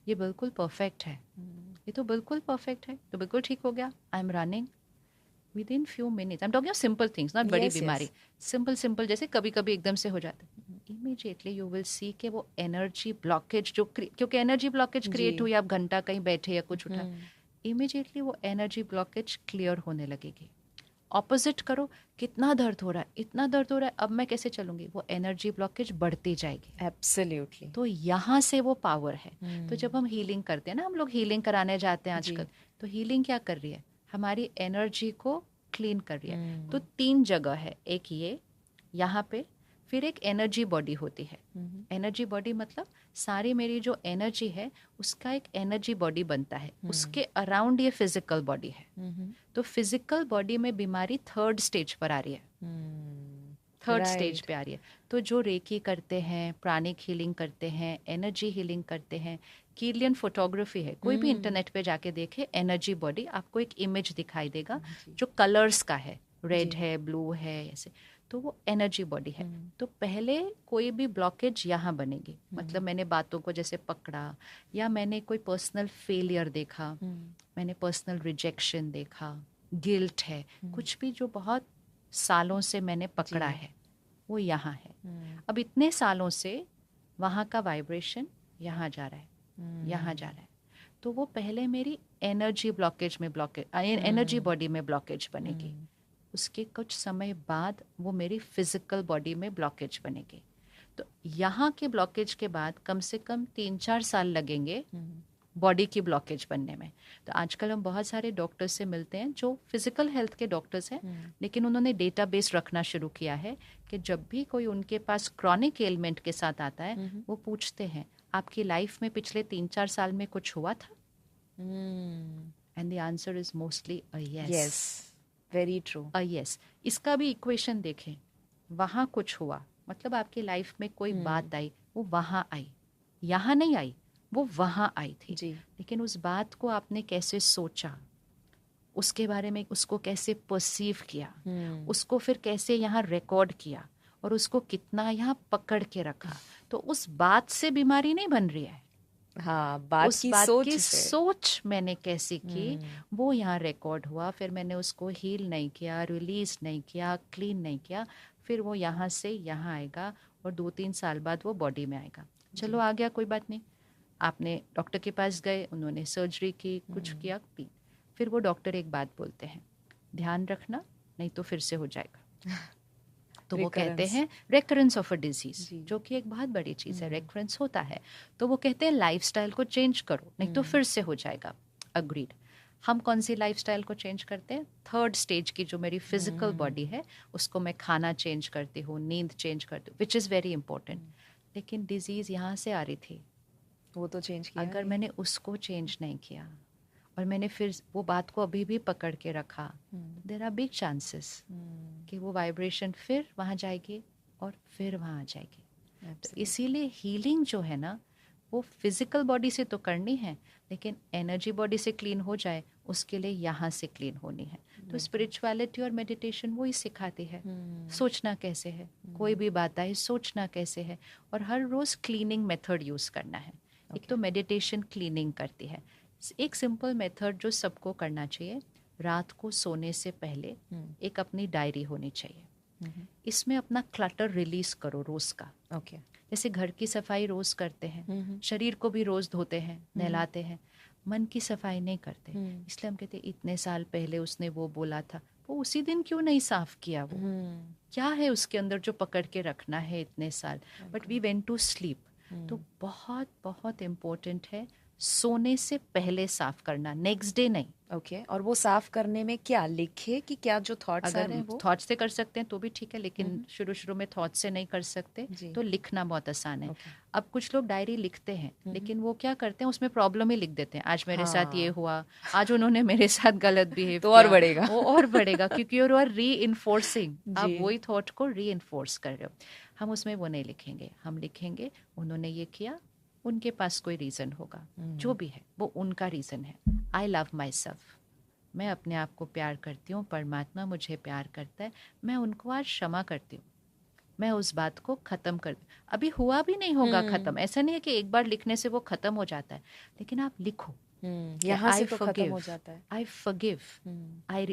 ये बिल्कुल परफेक्ट है, ये तो बिल्कुल परफेक्ट है, तो बिल्कुल ठीक हो गया, I am running with in few minutes. I am talking simple things, not बड़ी बीमारी, सिंपल जैसे कभी कभी एकदम से हो जाता है। इमीडिएटली यू विल सी के वो एनर्जी ब्लॉकेज जो, क्योंकि एनर्जी ब्लॉकेज क्रिएट हुई, आप घंटा कहीं बैठे या कुछ उठा, इमीडिएटली वो एनर्जी ब्लॉकेज क्लियर होने लगेगी। ऑपोजिट करो, कितना दर्द हो रहा है, इतना दर्द हो रहा है, अब मैं कैसे चलूंगी, वो एनर्जी ब्लॉकेज बढ़ती जाएगी। एब्सोल्युटली। तो यहाँ से वो पावर है। तो जब हम हीलिंग करते हैं ना, हम लोग हीलिंग कराने जाते हैं आजकल, तो हीलिंग क्या कर रही है, हमारी एनर्जी को क्लीन कर रही है। तो 3 जगह है, एक ये यहाँ पे, फिर एक एनर्जी बॉडी होती है। एनर्जी बॉडी मतलब सारी मेरी जो एनर्जी है उसका एक एनर्जी बॉडी बनता है, उसके अराउंड ये फिजिकल बॉडी है। तो फिजिकल बॉडी में बीमारी थर्ड स्टेज पर आ रही है, थर्ड स्टेज पे आ रही है। तो जो रेकी करते हैं, प्राणिक हीलिंग करते हैं, एनर्जी हीलिंग करते हैं, कीलियन फोटोग्राफी है, कोई भी इंटरनेट पे जाके देखे एनर्जी बॉडी, आपको एक इमेज दिखाई देगा जो कलर्स का है, रेड है, ब्लू है, ऐसे। तो वो एनर्जी बॉडी है। तो पहले कोई भी ब्लॉकेज यहाँ बनेगी, मतलब मैंने बातों को जैसे पकड़ा, या मैंने कोई पर्सनल फेलियर देखा, मैंने पर्सनल रिजेक्शन देखा, गिल्ट है, कुछ भी जो बहुत सालों से मैंने पकड़ा है वो यहाँ है। अब इतने सालों से वहाँ का वाइब्रेशन यहाँ जा रहा है, यहाँ जा रहा है। तो वो पहले मेरी एनर्जी ब्लॉकेज में एनर्जी बॉडी में ब्लॉकेज बनेगी। उसके कुछ समय बाद वो मेरी फिजिकल बॉडी में ब्लॉकेज बनेगी। तो यहाँ के ब्लॉकेज के बाद कम से कम 3-4 साल लगेंगे बॉडी की ब्लॉकेज बनने में। तो आजकल हम बहुत सारे डॉक्टर्स से मिलते हैं जो फिजिकल हेल्थ के डॉक्टर्स हैं, लेकिन उन्होंने डेटाबेस रखना शुरू किया है कि जब भी कोई उनके पास क्रॉनिक एलिमेंट के साथ आता है वो पूछते हैं आपकी लाइफ में पिछले 3-4 साल में कुछ हुआ था? And the answer is mostly a yes. Very true, a yes. इसका भी इक्वेशन देखें, वहाँ कुछ हुआ मतलब आपकी लाइफ में कोई बात आई, वो वहाँ आई, यहाँ नहीं आई, वो वहाँ आई थी जी। लेकिन उस बात को आपने कैसे सोचा, उसके बारे में उसको कैसे परसीव किया, उसको फिर कैसे यहाँ रिकॉर्ड किया और उसको कितना यहाँ पकड़ के रखा, तो उस बात से बीमारी नहीं बन रही है। हाँ, बात उस की बात सोच की से। सोच मैंने कैसी की, वो यहाँ रिकॉर्ड हुआ, फिर मैंने उसको हील नहीं किया, रिलीज नहीं किया, क्लीन नहीं किया, फिर वो यहाँ से यहाँ आएगा और 2-3 साल बाद वो बॉडी में आएगा। चलो आ गया, कोई बात नहीं, आपने डॉक्टर के पास गए, उन्होंने सर्जरी की, कुछ किया, फिर वो डॉक्टर एक बात बोलते हैं, ध्यान रखना नहीं तो फिर से हो जाएगा। तो वो कहते हैं रेकरेंस ऑफ अ डिजीज, जो कि एक बहुत बड़ी चीज़ है, रेकरेंस होता है। तो वो कहते हैं लाइफस्टाइल को चेंज करो नहीं तो फिर से हो जाएगा। अग्रीड। हम कौन सी लाइफस्टाइल को चेंज करते हैं? थर्ड स्टेज की जो मेरी फिजिकल बॉडी है उसको मैं खाना चेंज करती हूँ, नींद चेंज करती हूँ, विच इज़ वेरी इंपॉर्टेंट। लेकिन डिजीज़ यहाँ से आ रही थी, वो तो चेंज किया। अगर मैंने उसको चेंज नहीं किया और मैंने फिर वो बात को अभी भी पकड़ के रखा, देयर आर बिग चांसेस कि वो वाइब्रेशन फिर वहाँ जाएगी और फिर वहाँ आ जाएगी। तो इसीलिए हीलिंग जो है ना वो फिजिकल बॉडी से तो करनी है, लेकिन एनर्जी बॉडी से क्लीन हो जाए उसके लिए यहाँ से क्लीन होनी है। तो स्पिरिचुअलिटी और मेडिटेशन वो ही सिखाती है सोचना कैसे है, कोई भी बात आए सोचना कैसे है, और हर रोज़ क्लीनिंग मेथड यूज़ करना है। एक तो मेडिटेशन क्लीनिंग करती है। एक सिंपल मेथड जो सबको करना चाहिए, रात को सोने से पहले एक अपनी डायरी होनी चाहिए। इसमें अपना क्लटर रिलीज करो रोज का। जैसे घर की सफाई रोज करते हैं, शरीर को भी रोज धोते हैं, नहलाते हैं, मन की सफाई नहीं करते। इसलिए हम कहते हैं इतने साल पहले उसने वो बोला था, वो उसी दिन क्यों नहीं साफ किया? वो क्या है उसके अंदर जो पकड़ के रखना है इतने साल? But we went to sleep. तो बहुत बहुत इम्पोर्टेंट है सोने से पहले साफ करना, नेक्स्ट डे नहीं। और वो साफ करने में क्या लिखे कि क्या जो थॉट्स आ रहे हैं वो? थॉट्स से कर सकते हैं तो भी ठीक है, लेकिन शुरू में थॉट्स से नहीं कर सकते तो लिखना बहुत आसान है। अब कुछ लोग डायरी लिखते हैं लेकिन वो क्या करते हैं उसमें प्रॉब्लम ही लिख देते हैं, आज मेरे साथ ये हुआ, आज उन्होंने मेरे साथ गलत बिहेव तो और बढ़ेगा, वो और बढ़ेगा क्योंकि यू आर री इन्फोर्सिंग, आप वही थॉट को री इन्फोर्स कर रहे हो। हम उसमें वो नहीं लिखेंगे, हम लिखेंगे उन्होंने ये किया, उनके पास कोई रीज़न होगा, जो भी है वो उनका रीज़न है। आई लव माई सेल्फ, मैं अपने आप को प्यार करती हूँ, परमात्मा मुझे प्यार करता है, मैं उनको आज क्षमा करती हूँ, मैं उस बात को ख़त्म कर, अभी हुआ भी नहीं होगा ख़त्म, ऐसा नहीं है कि एक बार लिखने से वो ख़त्म हो जाता है, लेकिन आप लिखो, यहाँ से तो ख़त्म हो जाता है। आई फॉरगिव,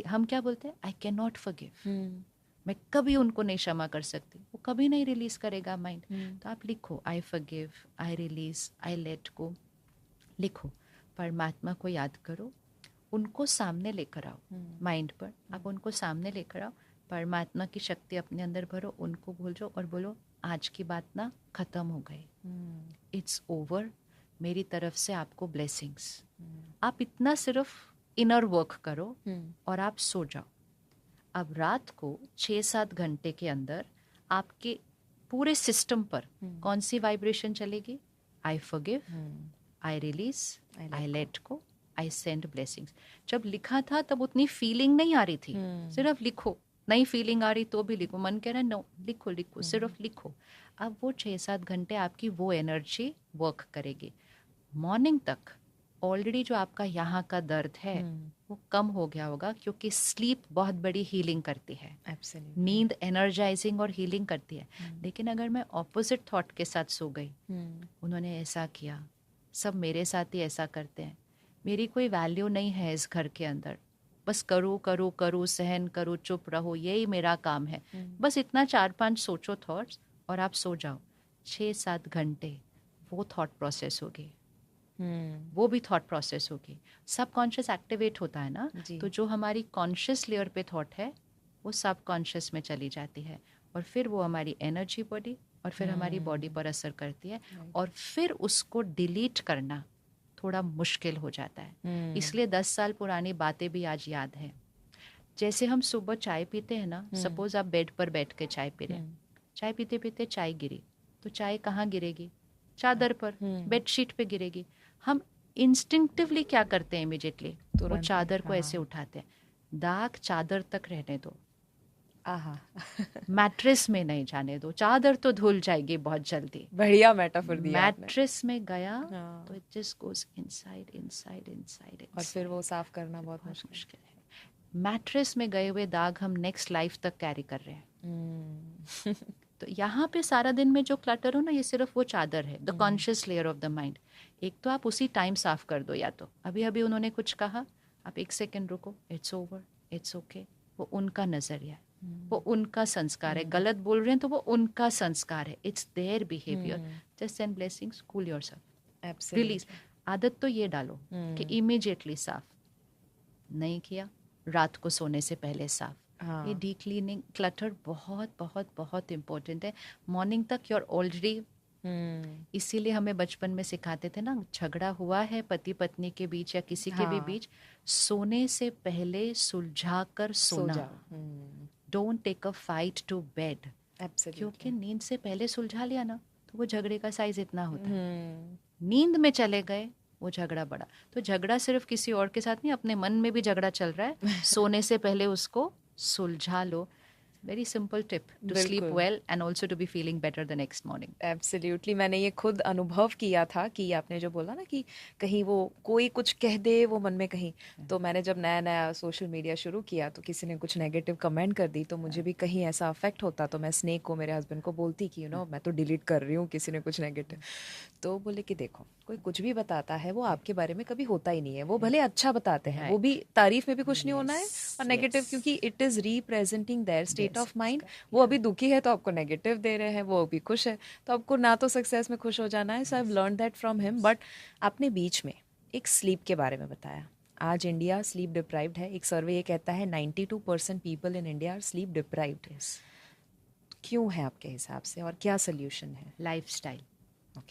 हम क्या बोलते हैं, आई कैन नॉट फॉरगिव, मैं कभी उनको नहीं क्षमा कर सकती, वो कभी नहीं रिलीज करेगा माइंड। तो आप लिखो, I forgive, I release, I let go, लिखो, परमात्मा को याद करो, उनको सामने लेकर आओ, माइंड पर आप उनको सामने लेकर आओ, परमात्मा की शक्ति अपने अंदर भरो, उनको भूल जाओ और बोलो आज की बात ना ख़त्म हो गई, इट्स ओवर, मेरी तरफ से आपको ब्लेसिंग्स। आप इतना सिर्फ इनर वर्क करो और आप सो जाओ। अब रात को 6-7 घंटे के अंदर आपके पूरे सिस्टम पर कौन सी वाइब्रेशन चलेगी? I forgive, I release, I let go, I send blessings. जब लिखा था तब उतनी फीलिंग नहीं आ रही थी, सिर्फ लिखो। नई फीलिंग आ रही तो भी लिखो, मन कह रहा है नो, लिखो लिखो, सिर्फ लिखो। अब वो 6-7 घंटे आपकी वो एनर्जी वर्क करेगी। मॉर्निंग तक ऑलरेडी जो आपका यहाँ का दर्द है वो कम हो गया होगा, क्योंकि स्लीप बहुत बड़ी हीलिंग करती है। नींद एनर्जाइजिंग और हीलिंग करती है। लेकिन अगर मैं ऑपोजिट थॉट के साथ सो गई, उन्होंने ऐसा किया, सब मेरे साथ ही ऐसा करते हैं, मेरी कोई वैल्यू नहीं है इस घर के अंदर, बस करो करो करो, सहन करो, चुप रहो, यही मेरा काम है, बस इतना 4-5 सोचो थॉट्स और आप सो जाओ। 6-7 घंटे वो थॉट प्रोसेस होगी, वो भी थॉट प्रोसेस होगी। सब कॉन्शियस एक्टिवेट होता है ना, तो जो हमारी कॉन्शियस लेयर पे थॉट है वो सब कॉन्शियस में चली जाती है, और फिर वो हमारी एनर्जी बॉडी और फिर हमारी बॉडी पर असर करती है, और फिर उसको डिलीट करना थोड़ा मुश्किल हो जाता है। इसलिए 10 साल पुरानी बातें भी आज याद हैं। जैसे हम सुबह चाय पीते हैं ना, सपोज आप बेड पर बैठ के चाय पी रहे हैं, चाय पीते पीते चाय गिरी, तो चाय कहाँ गिरेगी? चादर पर, बेडशीट पे गिरेगी। हम इंस्टिंक्टिवली क्या करते हैं? इमीडिएटली वो चादर को ऐसे उठाते हैं। दाग चादर तक रहने दो, मैट्रेस में नहीं जाने दो, चादर तो धुल जाएगी बहुत जल्दी। बढ़िया मेटाफोर दिया मैट्रेस में गया तो it just goes inside inside inside, और फिर वो साफ करना बहुत मुश्किल है। मैट्रेस में गए हुए दाग हम नेक्स्ट लाइफ तक कैरी कर रहे हैं। तो यहाँ पे सारा दिन में जो क्लटर हो ना, ये सिर्फ वो चादर है, the conscious layer of the mind. एक तो आप उसी टाइम साफ कर दो, या तो अभी अभी उन्होंने कुछ कहा, आप 1 सेकेंड रुको, इट्स ओवर, इट्स ओके, वो उनका नजरिया है, वो उनका संस्कार है। गलत बोल रहे हैं तो वो उनका संस्कार है, it's their behaviour. Just send blessings, cool yourself, release. आदत तो ये डालो कि इमीडिएटली साफ नहीं किया, रात को सोने से पहले साफ। ये डी क्लीनिंग, क्लटर बहुत बहुत बहुत इम्पोर्टेंट है। मॉर्निंग तक यू आर ऑलरेडी, इसीलिए हमें बचपन में सिखाते थे ना, झगड़ा हुआ है पति पत्नी के बीच या किसी के भी बीच, सोने से पहले सुलझा कर सोना। Don't take a fight to bed, क्योंकि नींद से पहले सुलझा लिया ना तो वो झगड़े का साइज इतना होता है। नींद में चले गए, वो झगड़ा बढ़ा। तो झगड़ा सिर्फ किसी और के साथ नहीं, अपने मन में भी झगड़ा चल रहा है, सोने से पहले उसको सुलझा लो। Very simple tip to sleep well and also to be feeling better the next morning. Absolutely, मैंने ये खुद अनुभव किया था कि आपने जो बोला ना कि कहीं वो कोई कुछ कह दे वो मन में कहीं, तो मैंने जब नया नया सोशल मीडिया शुरू किया तो किसी ने कुछ नेगेटिव कमेंट कर दी, तो मुझे भी कहीं ऐसा अफेक्ट होता, तो मैं स्नेक को, मेरे हस्बैंड को बोलती कि मैं तो डिलीट कर रही हूँ किसी ने कुछ नेगेटिव। तो बोले कि देखो, कोई कुछ भी बताता है वो आपके बारे में कभी होता ही नहीं है, वो भले अच्छा बताते हैं, वो भी तारीफ में भी कुछ नहीं होना है, और नेगेटिव क्योंकि it is representing there state of mind. वो अभी दुखी है तो आपको नेगेटिव दे रहे हैं, वो अभी खुश है तो आपको ना तो सक्सेस में खुश हो जाना है। So I have learn that from him. But आपने बीच में एक स्लीप के बारे में बताया। आज इंडिया स्लीप डिप्राइव्ड है। एक सर्वे ये कहता है 92% people in India are sleep deprived. क्यों है आपके हिसाब से, और क्या सोल्यूशन है? लाइफस्टाइल।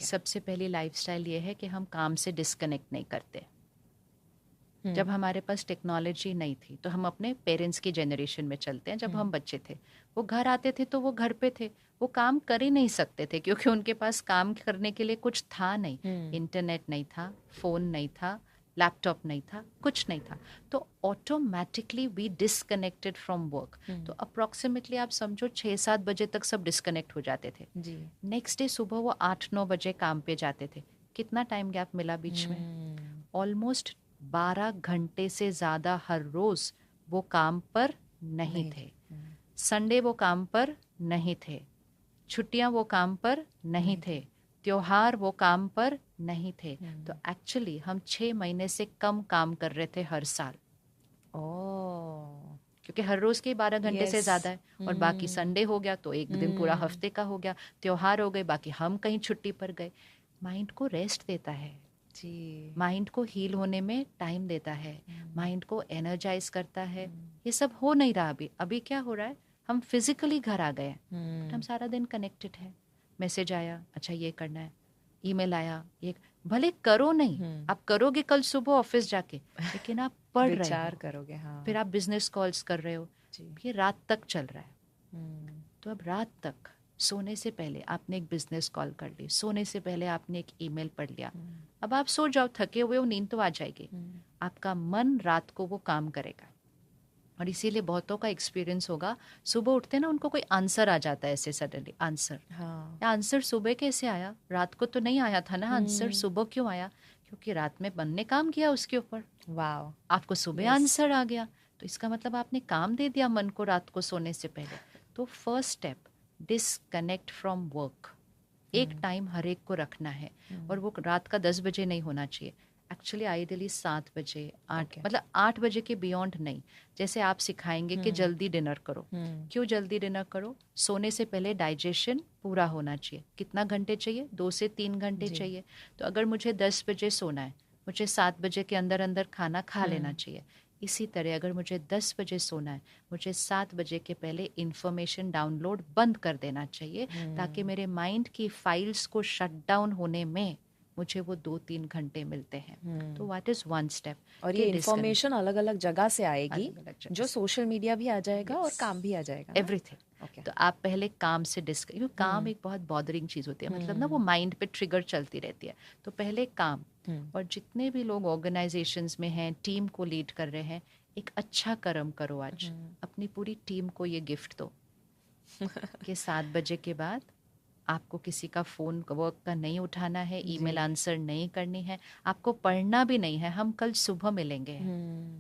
सबसे पहली लाइफस्टाइल ये है कि हम काम से डिस्कनेक्ट नहीं करते। जब हमारे पास टेक्नोलॉजी नहीं थी तो हम अपने पेरेंट्स की जनरेशन में चलते हैं। जब हम बच्चे थे, वो घर आते थे तो वो घर पे थे, वो काम कर ही नहीं सकते थे क्योंकि उनके पास काम करने के लिए कुछ था नहीं। इंटरनेट नहीं था, फोन नहीं था, लैपटॉप नहीं था, कुछ नहीं था, तो automatically we disconnected from work. तो अप्रोक्सीमेटली आप समझो 6-7 बजे तक सब डिस्कनेक्ट हो जाते थे। नेक्स्ट डे सुबह वो 8-9 बजे काम पे जाते थे। कितना टाइम गैप मिला बीच में? ऑलमोस्ट 12 घंटे से ज़्यादा हर रोज़ वो काम पर नहीं थे। संडे वो काम पर नहीं थे, छुट्टियां वो काम पर नहीं थे, त्योहार वो काम पर नहीं थे। तो एक्चुअली हम 6 महीने से कम काम कर रहे थे हर साल। क्योंकि हर रोज के 12 घंटे से ज्यादा है, और बाकी संडे हो गया तो एक दिन पूरा हफ्ते का हो गया, त्योहार हो गए, बाकी हम कहीं छुट्टी पर गए। माइंड को रेस्ट देता है जी, माइंड को हील होने में टाइम देता है, माइंड को एनर्जाइज करता है। ये सब हो नहीं रहा अभी। अभी क्या हो रहा है, हम फिजिकली घर आ गए बट हम सारा दिन कनेक्टेड है। मैसेज आया, अच्छा ये करना है, ईमेल आया, ये भले करो नहीं, आप करोगे कल सुबह ऑफिस जाके, लेकिन आप पढ़ रहे हो, करोगे, हाँ। फिर आप बिजनेस कॉल्स कर रहे हो, ये रात तक चल रहा है। तो अब रात तक सोने से पहले आपने एक बिजनेस कॉल कर ली, सोने से पहले आपने एक ईमेल पढ़ लिया, अब आप सो जाओ, थके हुए हो, नींद तो आ जाएगी, आपका मन रात को वो काम करेगा। और इसीलिए बहुतों का एक्सपीरियंस होगा, सुबह उठते ना उनको कोई आंसर आ जाता है ऐसे सडनली, आंसर, हाँ, आंसर सुबह कैसे आया, रात को तो नहीं आया था ना आंसर, सुबह क्यों आया, क्योंकि रात में मन ने काम किया उसके ऊपर, वाओ, आपको सुबह आंसर आ गया, तो इसका मतलब आपने काम दे दिया मन को रात को सोने से पहले। तो first step, disconnect from work. एक टाइम हर एक को रखना है, और वो रात का 10 बजे नहीं होना चाहिए, एक्चुअली आइडियली 7 बजे, 8, मतलब 8 बजे के बियॉन्ड नहीं। जैसे आप सिखाएंगे कि जल्दी डिनर करो, क्यों जल्दी डिनर करो, सोने से पहले डाइजेशन पूरा होना चाहिए। कितना घंटे चाहिए, 2 से 3 घंटे चाहिए। तो अगर मुझे 10 बजे सोना है, मुझे 7 बजे के अंदर अंदर खाना खा लेना चाहिए। इसी तरह अगर मुझे 10 बजे सोना है, मुझे 7 बजे के पहले इंफॉर्मेशन डाउनलोड बंद कर देना चाहिए, ताकि मेरे माइंड की फाइल्स को शट डाउन होने में मुझे वो 2-3 घंटे मिलते हैं। तो व्हाट इज वन स्टेप। और ये इन्फॉर्मेशन अलग अलग जगह से आएगी, जो सोशल मीडिया भी आ जाएगा और काम भी आ जाएगा, एवरीथिंग। तो आप पहले काम से डिस्कस, क्योंकि काम एक बहुत बॉदरिंग चीज होती है, मतलब ना वो माइंड पे ट्रिगर चलती रहती है। तो पहले काम, और जितने भी लोग ऑर्गेनाइजेशंस में हैं, टीम को लीड कर रहे हैं, एक अच्छा कर्म करो आज, अपनी पूरी टीम को ये गिफ्ट दो कि 7 बजे के बाद आपको किसी का फ़ोन वर्क का नहीं उठाना है, ईमेल आंसर नहीं करनी है, आपको पढ़ना भी नहीं है। हम कल सुबह मिलेंगे,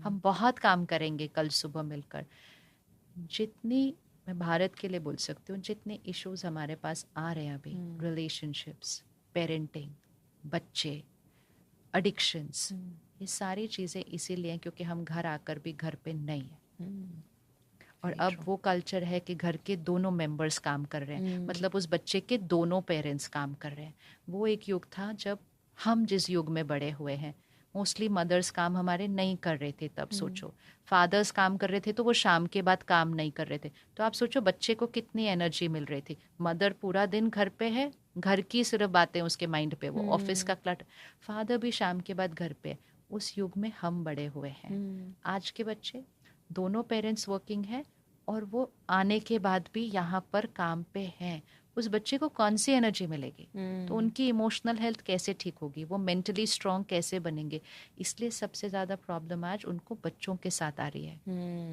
हम बहुत काम करेंगे कल सुबह मिलकर। जितनी, मैं भारत के लिए बोल सकती हूँ, जितने इश्यूज हमारे पास आ रहे हैं अभी, रिलेशनशिप्स, पेरेंटिंग, बच्चे, एडिक्शंस, ये सारी चीज़ें इसीलिए हैं क्योंकि हम घर आकर भी घर पे नहीं है। और अब वो कल्चर है कि घर के दोनों मेंबर्स काम कर रहे हैं, मतलब उस बच्चे के दोनों पेरेंट्स काम कर रहे हैं। वो एक युग था जब हम जिस युग में बड़े हुए हैं, मोस्टली मदर्स काम हमारे नहीं कर रहे थे तब। सोचो, फादर्स काम कर रहे थे तो वो शाम के बाद काम नहीं कर रहे थे, तो आप सोचो बच्चे को कितनी एनर्जी मिल रही थी। मदर पूरा दिन घर पे है, घर की सिर्फ बातें उसके माइंड पे, वो ऑफिस का क्लट, फादर भी शाम के बाद घर पे। उस युग में हम बड़े हुए हैं। आज के बच्चे, दोनों पेरेंट्स वर्किंग है और वो आने के बाद भी यहाँ पर काम पे हैं। उस बच्चे को कौन सी एनर्जी मिलेगी? तो उनकी इमोशनल हेल्थ कैसे ठीक होगी, वो मेंटली स्ट्रांग कैसे बनेंगे? इसलिए सबसे ज़्यादा प्रॉब्लम आज उनको बच्चों के साथ आ रही है,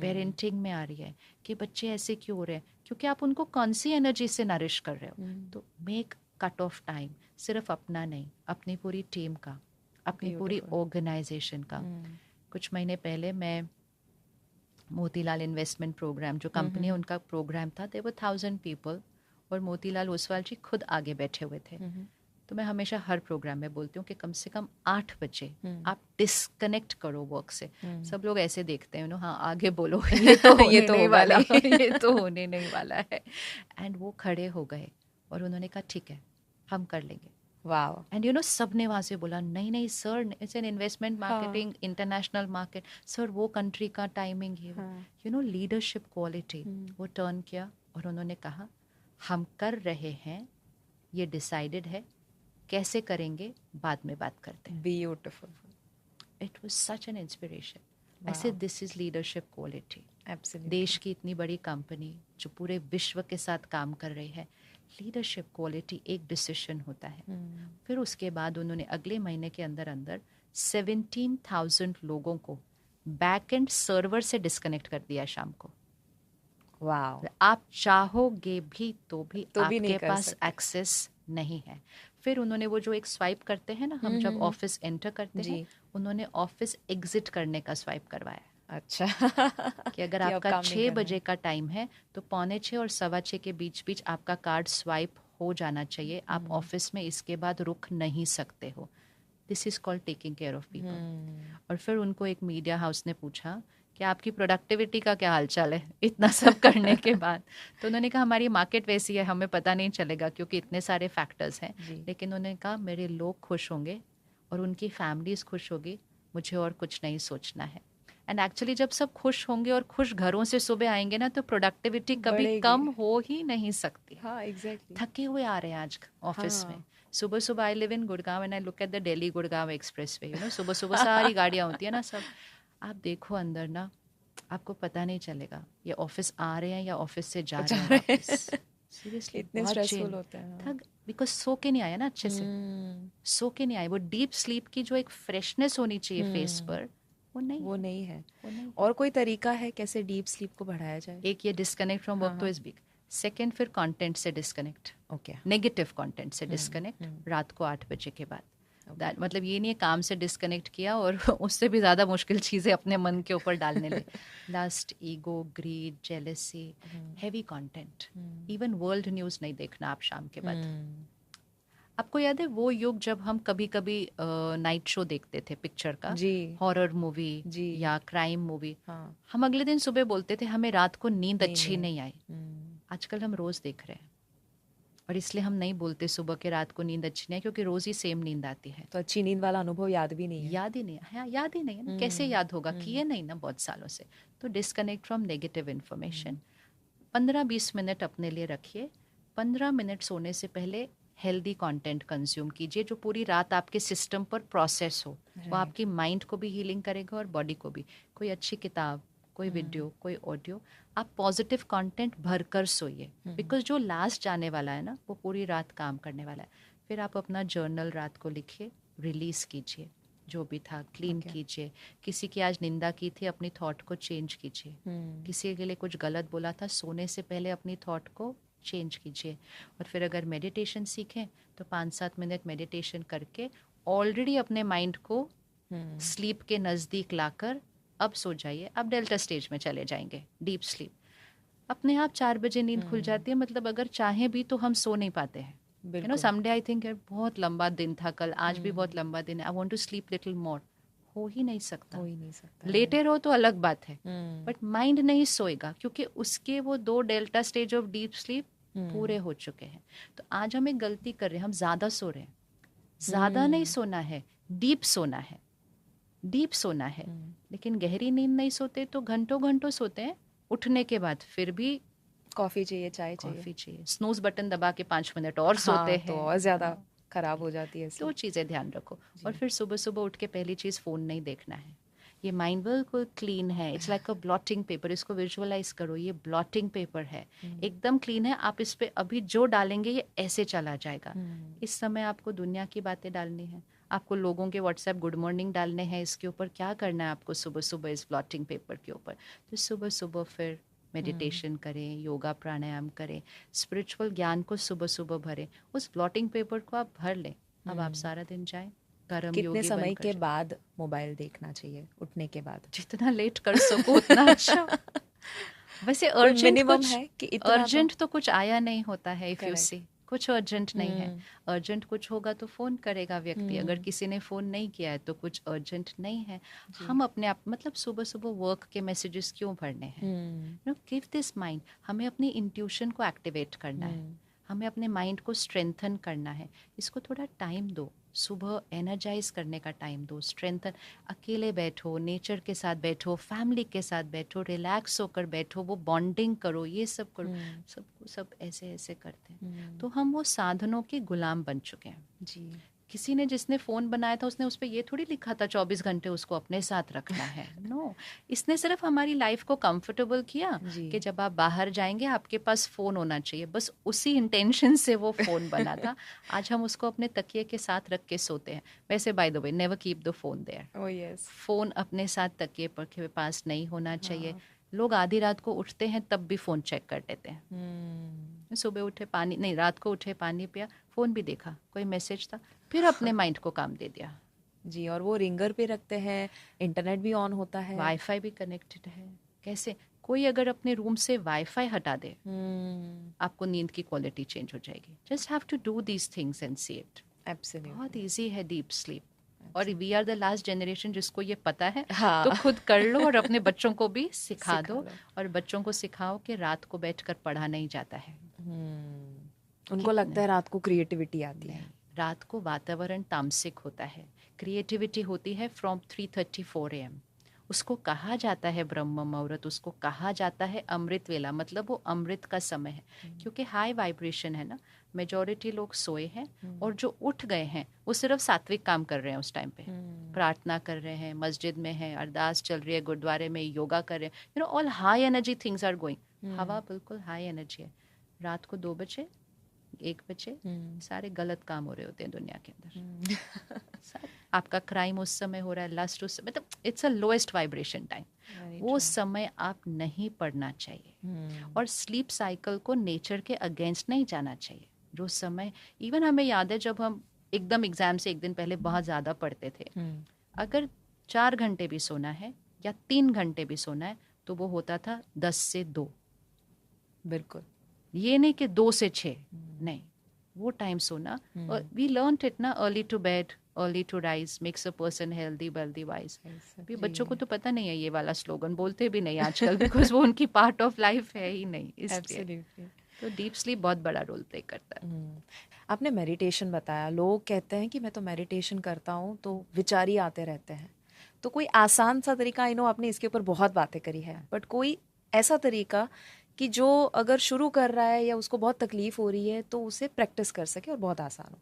पेरेंटिंग में आ रही है, कि बच्चे ऐसे क्यों हो रहे हैं, क्योंकि आप उनको कौन सी एनर्जी से नरिश कर रहे हो। तो मेक कट ऑफ टाइम, सिर्फ अपना नहीं, अपनी पूरी टीम का, अपनी पूरी ऑर्गेनाइजेशन का। कुछ महीने पहले मैं मोतीलाल इन्वेस्टमेंट प्रोग्राम, जो कंपनी है उनका प्रोग्राम था, दे वर 1000 पीपल, और मोतीलाल ओसवाल जी खुद आगे बैठे हुए थे। तो मैं हमेशा हर प्रोग्राम में बोलती हूँ कि कम से कम 8 बजे आप डिस्कनेक्ट करो वर्क से। सब लोग ऐसे देखते हैं, हाँ आगे बोलो, ये तो होने नहीं वाला ये तो होने नहीं वाला है। एंड वो खड़े हो गए और उन्होंने कहा ठीक है, हम कर लेंगे। वाओ। एंड यू नो, सबने वहां से बोला नहीं नहीं sir, it's an investment marketing, international market, sir वो कंट्री का टाइमिंग है, यू नो लीडरशिप क्वालिटी। वो टर्न किया और उन्होंने कहा हम कर रहे हैं, ये डिसाइडेड है, कैसे करेंगे बाद में बात करते हैं। Beautiful. It was such an inspiration. I said this is leadership quality. Absolutely. देश की इतनी बड़ी कंपनी जो पूरे विश्व के साथ काम कर रही है, लीडरशिप क्वालिटी एक डिसीजन होता है। फिर उसके बाद उन्होंने अगले महीने के अंदर अंदर 17,000 लोगों को बैक एंड सर्वर से डिस्कनेक्ट कर दिया शाम को। वाओ। आप चाहोगे भी तो भी आपके कर पास सकते। एक्सेस नहीं है। फिर उन्होंने वो जो एक स्वाइप करते हैं ना हम जब ऑफिस एंटर करते हैं, उन्होंने ऑफिस एग्जिट करने का स्वाइप करवाया। अच्छा। कि अगर आपका 6 बजे का टाइम है तो 5:45 और 6:15 के बीच बीच आपका कार्ड स्वाइप हो जाना चाहिए, आप ऑफिस में इसके बाद रुक नहीं सकते हो। This is called taking care of people. और फिर उनको एक मीडिया हाउस ने पूछा कि आपकी प्रोडक्टिविटी का क्या हालचाल है इतना सब करने के बाद। तो उन्होंने कहा हमारी मार्केट वैसी है, हमें पता नहीं चलेगा क्योंकि इतने सारे फैक्टर्स हैं, लेकिन उन्होंने कहा मेरे लोग खुश होंगे और उनकी फैमिलीज खुश होगी, मुझे और कुछ नहीं सोचना है। एंड एक्चुअली जब सब खुश होंगे और खुश घरों से सुबह आएंगे ना, तो प्रोडक्टिविटी कभी कम हो ही नहीं सकती। हाँ, एग्जैक्टली। थके हुए आ रहे हैं आज ऑफिस में। सुबह सुबह I live in Gurgaon and I look at the Delhi Gurgaon express way, you know, सुबह सुबह सारी गाड़ियां होती है ना, सब आप देखो अंदर ना, आपको पता नहीं चलेगा ये ऑफिस आ रहे हैं या ऑफिस से जा रहे हैं वापस। सीरियसली इतने बहुत स्ट्रेसफुल चेन होते हैं। थक, बिकॉज सो के नहीं आया ना अच्छे से, सो के नहीं आए। वो डीप स्लीप की जो एक फ्रेशनेस होनी चाहिए फेस पर, वो नहीं वो है, नहीं है। वो नहीं है। और कोई तरीका है कैसे डीप स्लीप को बढ़ाया जाए? एक ये डिस्कनेक्ट फ्रॉम वर्क तो इज बिग। सेकेंड, फिर कंटेंट से डिस्कनेक्ट, ओके। नेगेटिव कंटेंट से डिस्कनेक्ट रात को 8 बजे के बाद। That, मतलब ये नहीं है काम से डिस्कनेक्ट किया और उससे भी ज़्यादा मुश्किल चीज़ें अपने मन के ऊपर डालने लगे। Lust, ego, greed, jealousy, heavy content. Even world news नहीं देखना आप शाम के बाद। आपको याद है वो युग जब हम कभी कभी नाइट शो देखते थे पिक्चर का, जी हॉरर मूवी जी। या क्राइम मूवी, हाँ। हम अगले दिन सुबह बोलते थे हमें रात को नींद अच्छी नहीं आई। हम्म। आजकल हम रोज देख रहे हैं और इसलिए हम नहीं बोलते सुबह के रात को नींद अच्छी नहीं है, क्योंकि रोज ही सेम नींद आती है। तो अच्छी नींद वाला अनुभव याद भी नहीं है। याद ही नहीं है, हाँ, याद ही नहीं है ना, कैसे याद होगा, किए नहीं ना बहुत सालों से। तो disconnect from negative information. 15-20 minute अपने लिए रखिए। 15 मिनट सोने से पहले हेल्दी कंटेंट कंज्यूम कीजिए जो पूरी रात आपके सिस्टम पर प्रोसेस हो। वो आपकी माइंड को भी हीलिंग करेगा और बॉडी को भी। कोई अच्छी किताब, कोई वीडियो, कोई ऑडियो, आप पॉजिटिव कंटेंट भरकर सोइए, बिकॉज जो लास्ट जाने वाला है ना वो पूरी रात काम करने वाला है। फिर आप अपना जर्नल रात को लिखिए, रिलीज कीजिए जो भी था, क्लीन कीजिए। किसी की आज निंदा की थी, अपनी थॉट को चेंज कीजिए। किसी के लिए कुछ गलत बोला था, सोने से पहले अपनी थॉट को चेंज कीजिए। और फिर अगर मेडिटेशन सीखें तो 5-7 मिनट मेडिटेशन करके ऑलरेडी अपने माइंड को स्लीप के नज़दीक लाकर अब सो जाइए। अब डेल्टा स्टेज में चले जाएंगे, डीप स्लीप। अपने आप 4 बजे नींद खुल जाती है। मतलब अगर चाहें भी तो हम सो नहीं पाते हैं। You know someday I think बहुत लंबा दिन था कल, आज भी बहुत लंबा दिन है, I want to sleep little more. हो ही नहीं सकता। हो ही नहीं सकता। लेटे रहो तो अलग बात है, बट माइंड नहीं सोएगा, क्योंकि उसके वो 2 delta stage of deep sleep पूरे हो चुके हैं। तो आज हम एक गलती कर रहे हैं, हम ज्यादा सो रहे हैं। ज्यादा नहीं सोना है, डीप सोना है, डीप सोना है। लेकिन गहरी नींद नहीं सोते तो घंटों घंटों सोते हैं, उठने के बाद फिर भी कॉफी चाहिए, चाय चाहिए, कॉफी चाहिए, स्नूज बटन दबा के 5 मिनट और सोते हैं, तो और ज्यादा खराब हो जाती है। 2 चीजें ध्यान रखो। और फिर सुबह सुबह उठ के पहली चीज फोन नहीं देखना है। ये माइंड बिल्कुल क्लीन है, it's like a blotting paper. इसको विजुअलाइज करो, ये ब्लॉटिंग पेपर है, एकदम क्लीन है। आप इस पे अभी जो डालेंगे ये ऐसे चला जाएगा। इस समय आपको दुनिया की बातें डालनी है, आपको लोगों के व्हाट्सएप गुड मॉर्निंग डालने हैं, इसके ऊपर क्या करना है आपको सुबह सुबह इस ब्लॉटिंग पेपर के ऊपर। तो सुबह सुबह फिर मेडिटेशन करें, योगा प्राणायाम करें, स्पिरिचुअल ज्ञान को सुबह सुबह भरें। उस ब्लॉटिंग पेपर को आप भर लें। अब आप सारा दिन जाएं, कर्म कितने योगी समय बनकर के बाद मोबाइल देखना चाहिए उठने के बाद? जितना लेट कर सको उतना अच्छा। वैसे अर्जेंट मिनिमम कुछ, है कि इतना अर्जेंट तो कुछ आया नहीं होता है। If you Correct. सी कुछ अर्जेंट नहीं है। अर्जेंट कुछ होगा तो फोन करेगा व्यक्ति। अगर किसी ने फोन नहीं किया है तो कुछ अर्जेंट नहीं है। हम अपने आप मतलब सुबह सुबह वर्क के मैसेजेस क्यों भरने हैं? No, give this mind. हमें अपनी इंट्यूशन को एक्टिवेट करना है, हमें अपने माइंड को स्ट्रेंथन करना है। इसको थोड़ा टाइम दो, सुबह एनर्जाइज करने का टाइम दो, स्ट्रेंथन। अकेले बैठो, नेचर के साथ बैठो, फैमिली के साथ बैठो, रिलैक्स होकर बैठो, वो बॉन्डिंग करो, ये सब करो। सब ऐसे ऐसे करते हैं तो हम वो साधनों के गुलाम बन चुके हैं जी। किसी ने जिसने फ़ोन बनाया था उसने उस पर ये थोड़ी लिखा था 24 घंटे उसको अपने साथ रखना है। नो, इसने सिर्फ हमारी लाइफ को कंफर्टेबल किया कि जब आप बाहर जाएंगे आपके पास फ़ोन होना चाहिए, बस उसी इंटेंशन से वो फ़ोन बना था। आज हम उसको अपने तकिए के साथ रख के सोते हैं। वैसे by the way, never keep the phone there. Phone अपने साथ तकिए पर के पास नहीं होना चाहिए। लोग आधी रात को उठते हैं तब भी फ़ोन चेक कर लेते हैं। सुबह उठे पानी नहीं, रात को उठे पानी पिया, फ़ोन भी देखा, कोई मैसेज था, फिर अपने माइंड को काम दे दिया जी। और वो रिंगर पे रखते हैं, इंटरनेट भी ऑन होता है, वाईफाई भी कनेक्टेड है। कैसे कोई अगर अपने रूम से वाईफाई हटा दे, आपको नींद की क्वालिटी चेंज हो जाएगी। Just have to do these things and see it. Absolutely बहुत इजी है डीप स्लीप। और we are the last generation जिसको ये पता है। तो खुद कर लो और अपने बच्चों को भी सिखा दो। और बच्चों को सिखाओ कि रात को बैठकर पढ़ा नहीं जाता है। उनको लगता है रात को क्रिएटिविटी आती है। रात को वातावरण तामसिक होता है, क्रिएटिविटी होती है फ्रॉम 3:34 AM। उसको कहा जाता है ब्रह्म मुहूर्त, उसको कहा जाता है अमृत वेला, मतलब वो अमृत का समय है। क्योंकि हाई वाइब्रेशन है ना, मेजॉरिटी लोग सोए हैं और जो उठ गए हैं वो सिर्फ सात्विक काम कर रहे हैं उस टाइम पे। प्रार्थना कर रहे हैं, मस्जिद में है, अरदास चल रही है, गुरुद्वारे में योगा कर रहे हैं, all high energy things are going. हवा बिल्कुल हाई एनर्जी है। रात को 2 बजे 1 बजे सारे गलत काम हो रहे होते हैं दुनिया के अंदर। आपका क्राइम उस समय हो रहा है, लस्ट उस समय, मतलब it's a lowest vibration time. वो समय आप नहीं पढ़ना चाहिए। और स्लीप साइकिल को नेचर के अगेंस्ट नहीं जाना चाहिए। जो समय इवन हमें याद है जब हम एकदम एग्जाम से एक दिन पहले बहुत ज़्यादा पढ़ते थे, अगर 4 घंटे भी सोना है या 3 घंटे भी सोना है तो वो होता था 10 से 2। बिल्कुल, ये नहीं कि 2 से 6, नहीं, वो टाइम सोना। और वी लर्न इट ना, early to bed early to rise makes a person healthy wealthy wise. अभी बच्चों को तो पता नहीं है ये वाला स्लोगन, बोलते भी नहीं आजकल, बिकॉज वो उनकी पार्ट ऑफ लाइफ है ही नहीं, इसलिए। तो डीप स्लीप बहुत बड़ा रोल प्ले करता है। आपने मेडिटेशन बताया, लोग कहते हैं कि मैं तो मेडिटेशन करता हूँ तो विचार ही आते रहते हैं। तो कोई आसान सा तरीका, आई नो आपने इसके ऊपर बहुत बातें करी है, बट कोई ऐसा तरीका कि जो अगर शुरू कर रहा है या उसको बहुत तकलीफ हो रही है तो उसे प्रैक्टिस कर सके और बहुत आसान हो।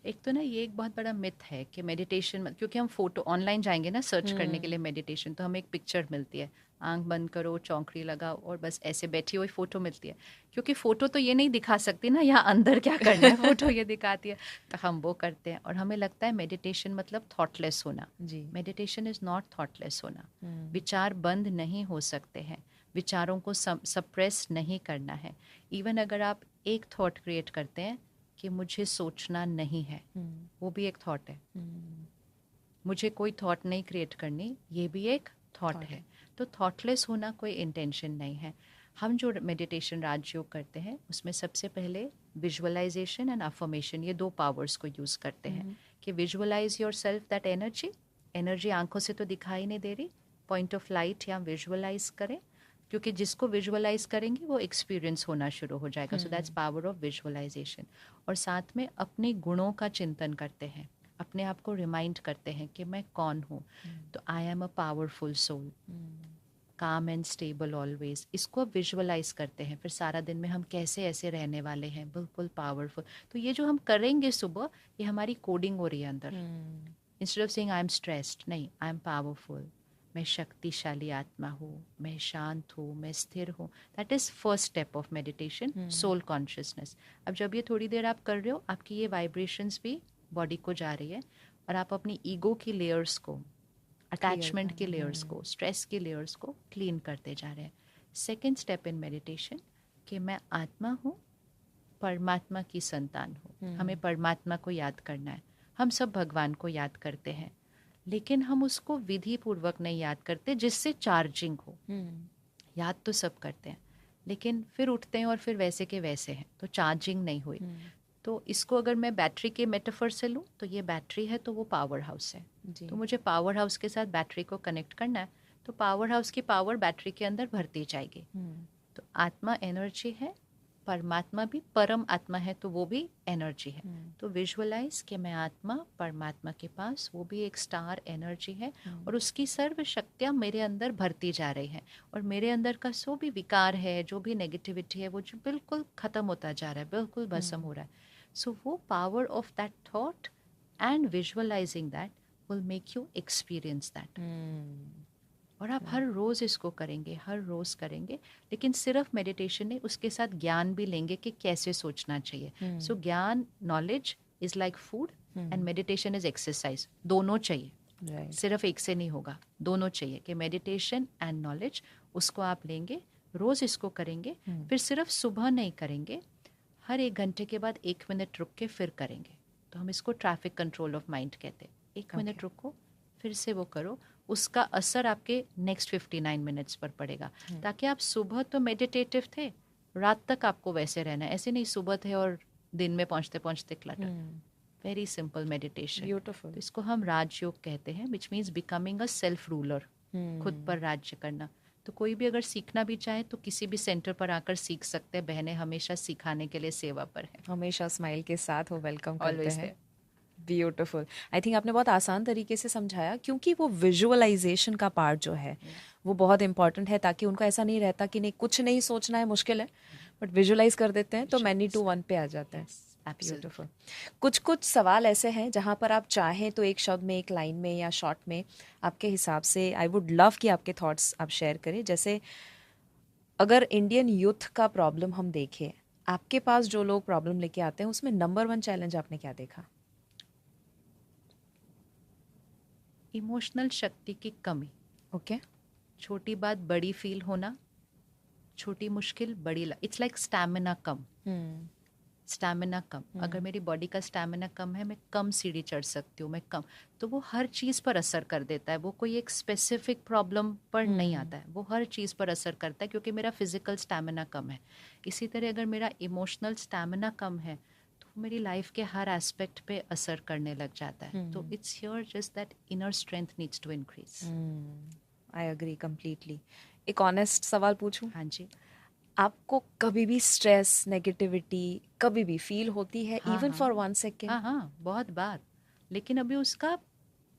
एक तो ना ये एक बहुत बड़ा मिथ है कि मेडिटेशन, क्योंकि हम फोटो ऑनलाइन जाएंगे ना सर्च करने के लिए मेडिटेशन, तो हमें एक पिक्चर मिलती है, आंख बंद करो, चौंकड़ी लगाओ और बस ऐसे बैठी हुई फोटो मिलती है। क्योंकि फोटो तो ये नहीं दिखा सकती ना यहाँ अंदर क्या करना है, फोटो ये दिखाती है, तो हम वो करते हैं। और हमें लगता है मेडिटेशन मतलब थॉटलेस होना। जी, मेडिटेशन इज नॉट थॉटलेस होना। विचार बंद नहीं हो सकते हैं, विचारों को सप्रेस नहीं करना है। इवन अगर आप एक थॉट क्रिएट करते हैं कि मुझे सोचना नहीं है, वो भी एक थॉट है। मुझे कोई थॉट नहीं क्रिएट करनी, ये भी एक थॉट है। तो थॉटलेस होना कोई इंटेंशन नहीं है। हम जो मेडिटेशन राजयोग करते हैं उसमें सबसे पहले विजुअलाइजेशन एंड अफर्मेशन, ये 2 पावर्स को यूज़ करते हैं कि visualize yourself that energy. Energy आंखों से तो दिखाई नहीं दे रही, पॉइंट ऑफ लाइट या विजुअलाइज करें, क्योंकि जिसको विजुअलाइज करेंगे वो एक्सपीरियंस होना शुरू हो जाएगा। So that's power of visualization. और साथ में अपने गुणों का चिंतन करते हैं, अपने आप को रिमाइंड करते हैं कि मैं कौन हूँ। तो I am a powerful soul, calm and stable always, इसको विजुअलाइज करते हैं। फिर सारा दिन में हम कैसे ऐसे रहने वाले हैं, बिल्कुल पावरफुल। तो ये जो हम करेंगे सुबह, ये हमारी कोडिंग हो रही है अंदर। Instead of saying I am stressed, नहीं, आई एम पावरफुल, मैं शक्तिशाली आत्मा हूँ, मैं शांत हूँ, मैं स्थिर हूँ। That is first step of meditation, soul consciousness. अब जब ये थोड़ी देर आप कर रहे हो, आपकी ये वाइब्रेशंस भी बॉडी को जा रही है और आप अपनी ईगो की लेयर्स को, अटैचमेंट के लेयर्स को, स्ट्रेस के लेयर्स को क्लीन करते जा रहे हैं। सेकेंड स्टेप इन मेडिटेशन कि मैं आत्मा हूँ, परमात्मा की संतान हूँ। हमें परमात्मा को याद करना है। हम सब भगवान को याद करते हैं, लेकिन हम उसको विधि पूर्वक नहीं याद करते जिससे चार्जिंग हो। याद तो सब करते हैं, लेकिन फिर उठते हैं और फिर वैसे के वैसे हैं, तो चार्जिंग नहीं हुई। तो इसको अगर मैं बैटरी के मेटाफर से लूँ तो ये बैटरी है, तो वो पावर हाउस है। तो मुझे पावर हाउस के साथ बैटरी को कनेक्ट करना है, तो पावर हाउस की पावर बैटरी के अंदर भरती जाएगी। तो आत्मा एनर्जी है, परमात्मा भी परम आत्मा है, तो वो भी एनर्जी है। तो विजुअलाइज कि मैं आत्मा परमात्मा के पास, वो भी एक स्टार एनर्जी है, और उसकी सर्व शक्तियाँ मेरे अंदर भरती जा रही हैं, और मेरे अंदर का जो भी विकार है, जो भी नेगेटिविटी है, वो जो बिल्कुल ख़त्म होता जा रहा है, बिल्कुल भस्म हो रहा है। सो वो power of that thought and visualising that will make you experience that. और आप हर रोज़ इसको करेंगे, हर रोज़ करेंगे, लेकिन सिर्फ मेडिटेशन नहीं, उसके साथ ज्ञान भी लेंगे कि कैसे सोचना चाहिए। सो ज्ञान, knowledge is like food and meditation is exercise, दोनों चाहिए। सिर्फ एक से नहीं होगा, दोनों चाहिए कि मेडिटेशन एंड नॉलेज, उसको आप लेंगे, रोज़ इसको करेंगे। फिर सिर्फ सुबह नहीं करेंगे, हर 1 घंटे के बाद 1 मिनट रुक के फिर करेंगे। तो हम इसको ट्रैफिक कंट्रोल ऑफ माइंड कहते हैं। 1 मिनट रुको, फिर से वो करो, उसका असर आपके नेक्स्ट 59 मिनट्स पर पड़ेगा। ताकि आप सुबह तो मेडिटेटिव थे, रात तक आपको वैसे रहना है। ऐसे नहीं सुबह थे और दिन में पहुंचते पहुंचते clutter. Very simple meditation, beautiful. तो इसको हम राजयोग कहते हैं, which means becoming a self ruler, खुद पर राज्य करना। तो कोई भी अगर सीखना भी चाहे तो किसी भी सेंटर पर आकर सीख सकते हैं। बहनें हमेशा सिखाने के लिए सेवा पर है, हमेशा स्माइल के साथ वो वेलकम करते हैं। ब्यूटीफुल। आई थिंक आपने बहुत आसान तरीके से समझाया, क्योंकि वो विजुअलाइजेशन का पार्ट जो है वो बहुत इंपॉर्टेंट है, ताकि उनको ऐसा नहीं रहता कि नहीं कुछ नहीं सोचना है, मुश्किल है, बट विजुअलाइज कर देते हैं तो मैनी टू वन पे आ जाता है। ब्यूटीफुल। कुछ सवाल ऐसे हैं जहाँ पर आप चाहें तो एक शब्द में, एक लाइन में या शॉर्ट में आपके हिसाब से, आई वुड लव कि आपके थॉट्स आप शेयर करें। जैसे अगर इंडियन यूथ का प्रॉब्लम हम देखें आपके पास जो लोग प्रॉब्लम लेके आते हैं उसमें नंबर 1 चैलेंज आपने क्या देखा? इमोशनल शक्ति की कमी। ओके। छोटी बात बड़ी फील होना, छोटी मुश्किल बड़ी, इट्स लाइक स्टैमिना कम। स्टैमिना कम, अगर मेरी बॉडी का स्टैमिना कम है, मैं कम सीढ़ी चढ़ सकती हूँ, मैं कम, तो वो हर चीज़ पर असर कर देता है। वो कोई एक स्पेसिफिक प्रॉब्लम पर नहीं आता है, वो हर चीज़ पर असर करता है, क्योंकि मेरा फिजिकल स्टैमिना कम है। इसी तरह अगर मेरा इमोशनल स्टैमिना कम है तो वो मेरी लाइफ के हर एस्पेक्ट पे असर करने लग जाता है। तो it's here just that inner strength needs to increase. I agree completely. एक ऑनेस्ट सवाल पूछूं? हाँ जी। आपको कभी भी स्ट्रेस, नेगेटिविटी कभी भी फील होती है, हाँ इवन फॉर हाँ 1 सेकेंड? हाँ हाँ, बहुत बार। लेकिन अभी उसका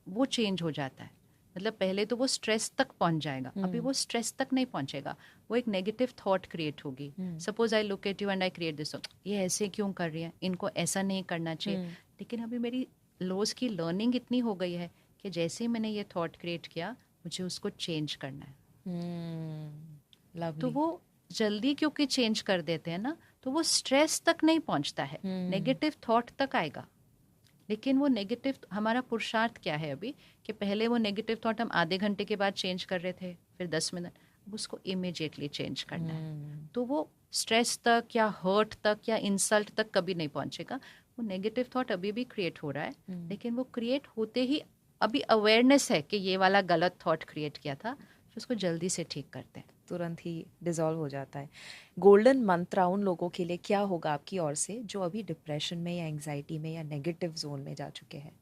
वो चेंज हो जाता है। मतलब पहले तो वो स्ट्रेस तक पहुंच जाएगा, अभी वो स्ट्रेस तक नहीं पहुंचेगा, वो एक नेगेटिव थॉट क्रिएट होगी। Suppose I look at you and I create this, ये ऐसे क्यों कर रही है, इनको ऐसा नहीं करना चाहिए। लेकिन अभी मेरी लॉस की लर्निंग इतनी हो गई है कि जैसे ही मैंने ये थॉट क्रिएट किया, मुझे उसको चेंज करना है। तो वो जल्दी क्योंकि चेंज कर देते हैं ना, तो वो स्ट्रेस तक नहीं पहुंचता है, नेगेटिव थॉट तक आएगा। लेकिन वो नेगेटिव, हमारा पुरुषार्थ क्या है अभी, कि पहले वो नेगेटिव थॉट हम आधे घंटे के बाद चेंज कर रहे थे, फिर 10 मिनट, अब उसको इमीडिएटली चेंज करना है। तो वो स्ट्रेस तक या हर्ट तक या इंसल्ट तक कभी नहीं पहुंचेगा। वो नेगेटिव थॉट अभी भी क्रिएट हो रहा है, लेकिन वो क्रिएट होते ही अभी अवेयरनेस है कि ये वाला गलत थॉट क्रिएट किया था, फिर उसको जल्दी से ठीक करते हैं, तुरंत ही डिसॉल्व हो जाता है। गोल्डन मंत्रा उन लोगों के लिए क्या होगा आपकी ओर से जो अभी डिप्रेशन में या एंजाइटी में या नेगेटिव जोन में जा चुके हैं?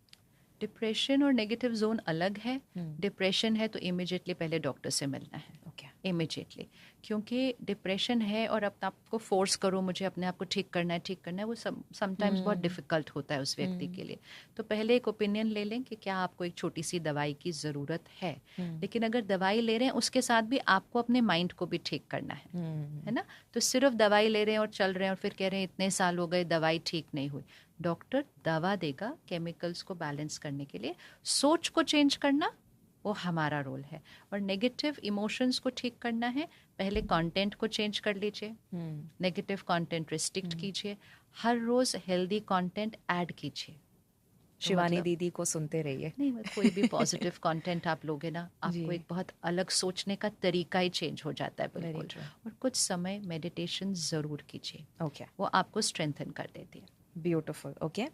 डिप्रेशन और नेगेटिव जोन अलग है। डिप्रेशन है तो इमिजिएटली पहले डॉक्टर से मिलना है, ओके। इमिजिएटली। क्योंकि डिप्रेशन है और अपने आप को फोर्स करो, मुझे अपने आप को ठीक करना है, वो समटाइम्स बहुत डिफिकल्ट होता है उस व्यक्ति के लिए। तो पहले एक ओपिनियन ले लें कि क्या आपको एक छोटी सी दवाई की ज़रूरत है। लेकिन अगर दवाई ले रहे हैं उसके साथ भी आपको अपने माइंड को भी ठीक करना है ना। तो सिर्फ दवाई ले रहे हैं और चल रहे हैं और फिर कह रहे हैं इतने साल हो गए दवाई ठीक नहीं हुई, डॉक्टर दवा देगा केमिकल्स को बैलेंस करने के लिए। सोच को चेंज करना वो हमारा रोल है, और नेगेटिव इमोशंस को ठीक करना है, पहले कंटेंट को चेंज कर लीजिए, नेगेटिव कंटेंट रिस्ट्रिक्ट कीजिए, हर रोज हेल्दी कंटेंट ऐड कीजिए। शिवानी दीदी को सुनते रहिए। नहीं, कोई भी पॉजिटिव कंटेंट आप लोगे ना, आपको एक बहुत अलग सोचने का तरीका ही चेंज हो जाता है बिल्कुल। और कुछ समय मेडिटेशन जरूर कीजिए, ओके, वो आपको स्ट्रेंथन कर देती है। ब्यूटीफुल। ओके,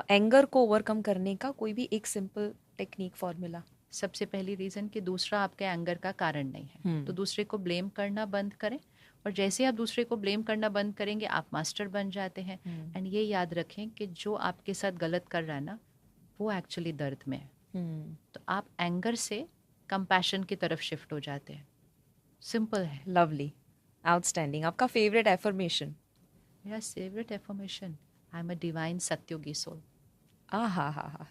एंगर को ओवरकम करने का कोई भी एक सिंपल टेक्निक, फॉर्मूला? सबसे पहली रीज़न कि दूसरा आपके एंगर का कारण नहीं है, तो दूसरे को ब्लेम करना बंद करें। और जैसे आप दूसरे को ब्लेम करना बंद करेंगे, आप मास्टर बन जाते हैं। एंड ये याद रखें कि जो आपके साथ गलत कर रहा है ना, वो एक्चुअली दर्द में है। तो आप एंगर से कंपैशन की तरफ शिफ्ट हो जाते हैं। सिंपल है। Lovely, outstanding. आपका फेवरेट एफर्मेशन? मेरा favourite affirmation, I am a divine satyugi soul.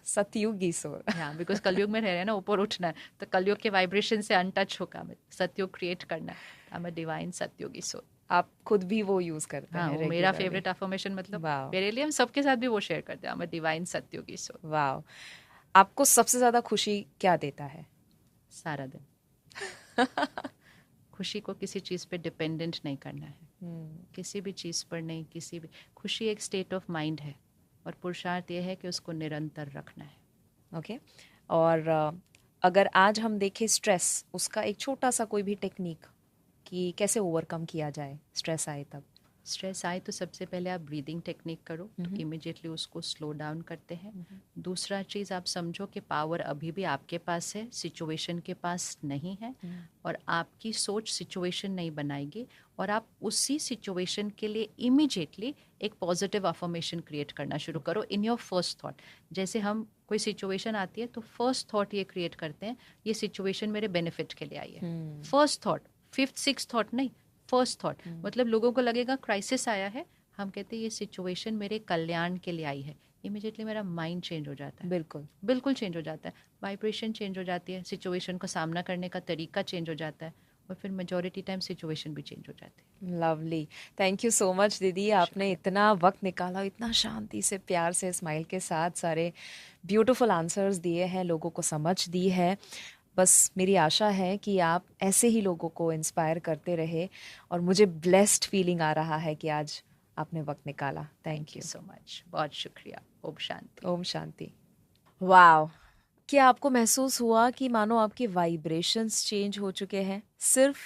Satyugi soul. हाँ, बिकॉज कलयुग में रह रहे हैं ना, ऊपर उठना है, तो कलयुग के वाइब्रेशन से अनटच होगा, सतयुग क्रिएट करना है। I am a divine satyugi soul. आप खुद भी वो यूज करते हैं? वो मेरा फेवरेट अफर्मेशन, मतलब मेरे लिए, हम सबके साथ भी वो शेयर करते हैं, I am a divine satyugi soul. Wow. आपको सबसे ज्यादा खुशी क्या देता है? सारा दिन। खुशी को किसी चीज पे डिपेंडेंट नहीं करना है, किसी भी चीज पर नहीं, किसी भी। खुशी एक स्टेट ऑफ माइंड है, और पुरुषार्थ ये है कि उसको निरंतर रखना है। ओके। और अगर आज हम देखें स्ट्रेस, उसका एक छोटा सा कोई भी टेक्निक कि कैसे ओवरकम किया जाए, स्ट्रेस आए तब? स्ट्रेस आए तो सबसे पहले आप ब्रीदिंग टेक्निक करो, तो इमिडिएटली उसको स्लो डाउन करते हैं। दूसरा चीज़, आप समझो कि पावर अभी भी आपके पास है, सिचुएशन के पास नहीं है, और आपकी सोच सिचुएशन नहीं बनाएगी, और आप उसी सिचुएशन के लिए इमिडिएटली एक पॉजिटिव अफर्मेशन क्रिएट करना शुरू करो इन योर फर्स्ट थॉट। जैसे हम कोई सिचुएशन आती है तो फर्स्ट थॉट ये क्रिएट करते हैं, ये सिचुएशन मेरे बेनिफिट के लिए आई है। First thought, fifth sixth thought नहीं, फर्स्ट थॉट। मतलब लोगों को लगेगा क्राइसिस आया है, हम कहते हैं ये सिचुएशन मेरे कल्याण के लिए आई है, इमीडिएटली मेरा माइंड चेंज हो जाता है। बिल्कुल चेंज हो जाता है, वाइब्रेशन चेंज हो जाती है, सिचुएशन का सामना करने का तरीका चेंज हो जाता है, और फिर मेजॉरिटी टाइम सिचुएशन भी चेंज हो जाती है। Lovely, thank you so much दीदी, आपने इतना वक्त निकाला, इतना शांति से, प्यार से, स्माइल के साथ सारे ब्यूटीफुल आंसर्स दिए हैं, लोगों को समझ दी है। बस मेरी आशा है कि आप ऐसे ही लोगों को इंस्पायर करते रहे, और मुझे ब्लेस्ड फीलिंग आ रहा है कि आज आपने वक्त निकाला. Thank you so much. बहुत शुक्रिया. ओम शांति. ओम शांति. वाव, क्या आपको महसूस हुआ कि मानो आपके वाइब्रेशंस चेंज हो चुके हैं सिर्फ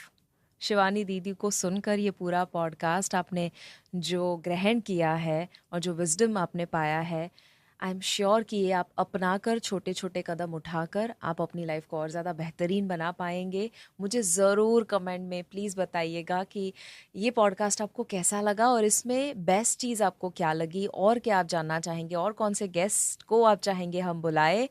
शिवानी दीदी को सुनकर? ये पूरा पॉडकास्ट आपने जो ग्रहण किया है और जो विजडम आपने पाया है, आई एम श्योर कि ये आप अपना कर, छोटे छोटे कदम उठाकर आप अपनी लाइफ को और ज़्यादा बेहतरीन बना पाएंगे. मुझे ज़रूर कमेंट में प्लीज़ बताइएगा कि ये पॉडकास्ट आपको कैसा लगा और इसमें बेस्ट चीज़ आपको क्या लगी, और क्या आप जानना चाहेंगे, और कौन से गेस्ट को आप चाहेंगे हम बुलाए,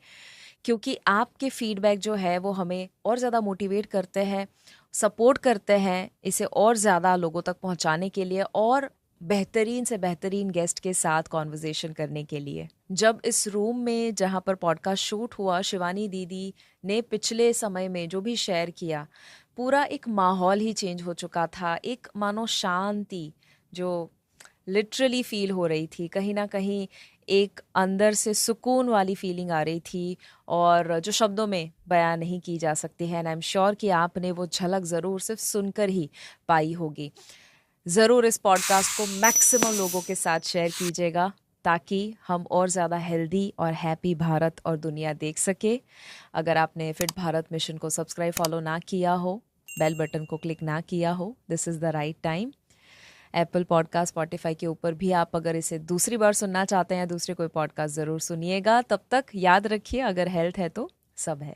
क्योंकि आपके फीडबैक जो है वो हमें और ज़्यादा मोटिवेट करते हैं, सपोर्ट करते हैं इसे और ज़्यादा लोगों तक पहुंचाने के लिए और बेहतरीन से बेहतरीन गेस्ट के साथ कॉन्वर्जेशन करने के लिए. जब इस रूम में जहां पर पॉडकास्ट शूट हुआ, शिवानी दीदी ने पिछले समय में जो भी शेयर किया, पूरा एक माहौल ही चेंज हो चुका था. एक मानो शांति जो लिटरली फील हो रही थी, कहीं ना कहीं एक अंदर से सुकून वाली फीलिंग आ रही थी और जो शब्दों में बयां नहीं की जा सकती है. एंड आई एम श्योर कि आपने वो झलक ज़रूर सिर्फ सुनकर ही पाई होगी. ज़रूर इस पॉडकास्ट को मैक्सिमम लोगों के साथ शेयर कीजिएगा ताकि हम और ज़्यादा हेल्दी और हैप्पी भारत और दुनिया देख सके. अगर आपने फिट भारत मिशन को सब्सक्राइब फॉलो ना किया हो, बेल बटन को क्लिक ना किया हो, this is the right time. Apple podcast, Spotify के ऊपर भी आप अगर इसे दूसरी बार सुनना चाहते हैं, दूसरे कोई पॉडकास्ट ज़रूर सुनिएगा. तब तक याद रखिए, अगर हेल्थ है तो सब है.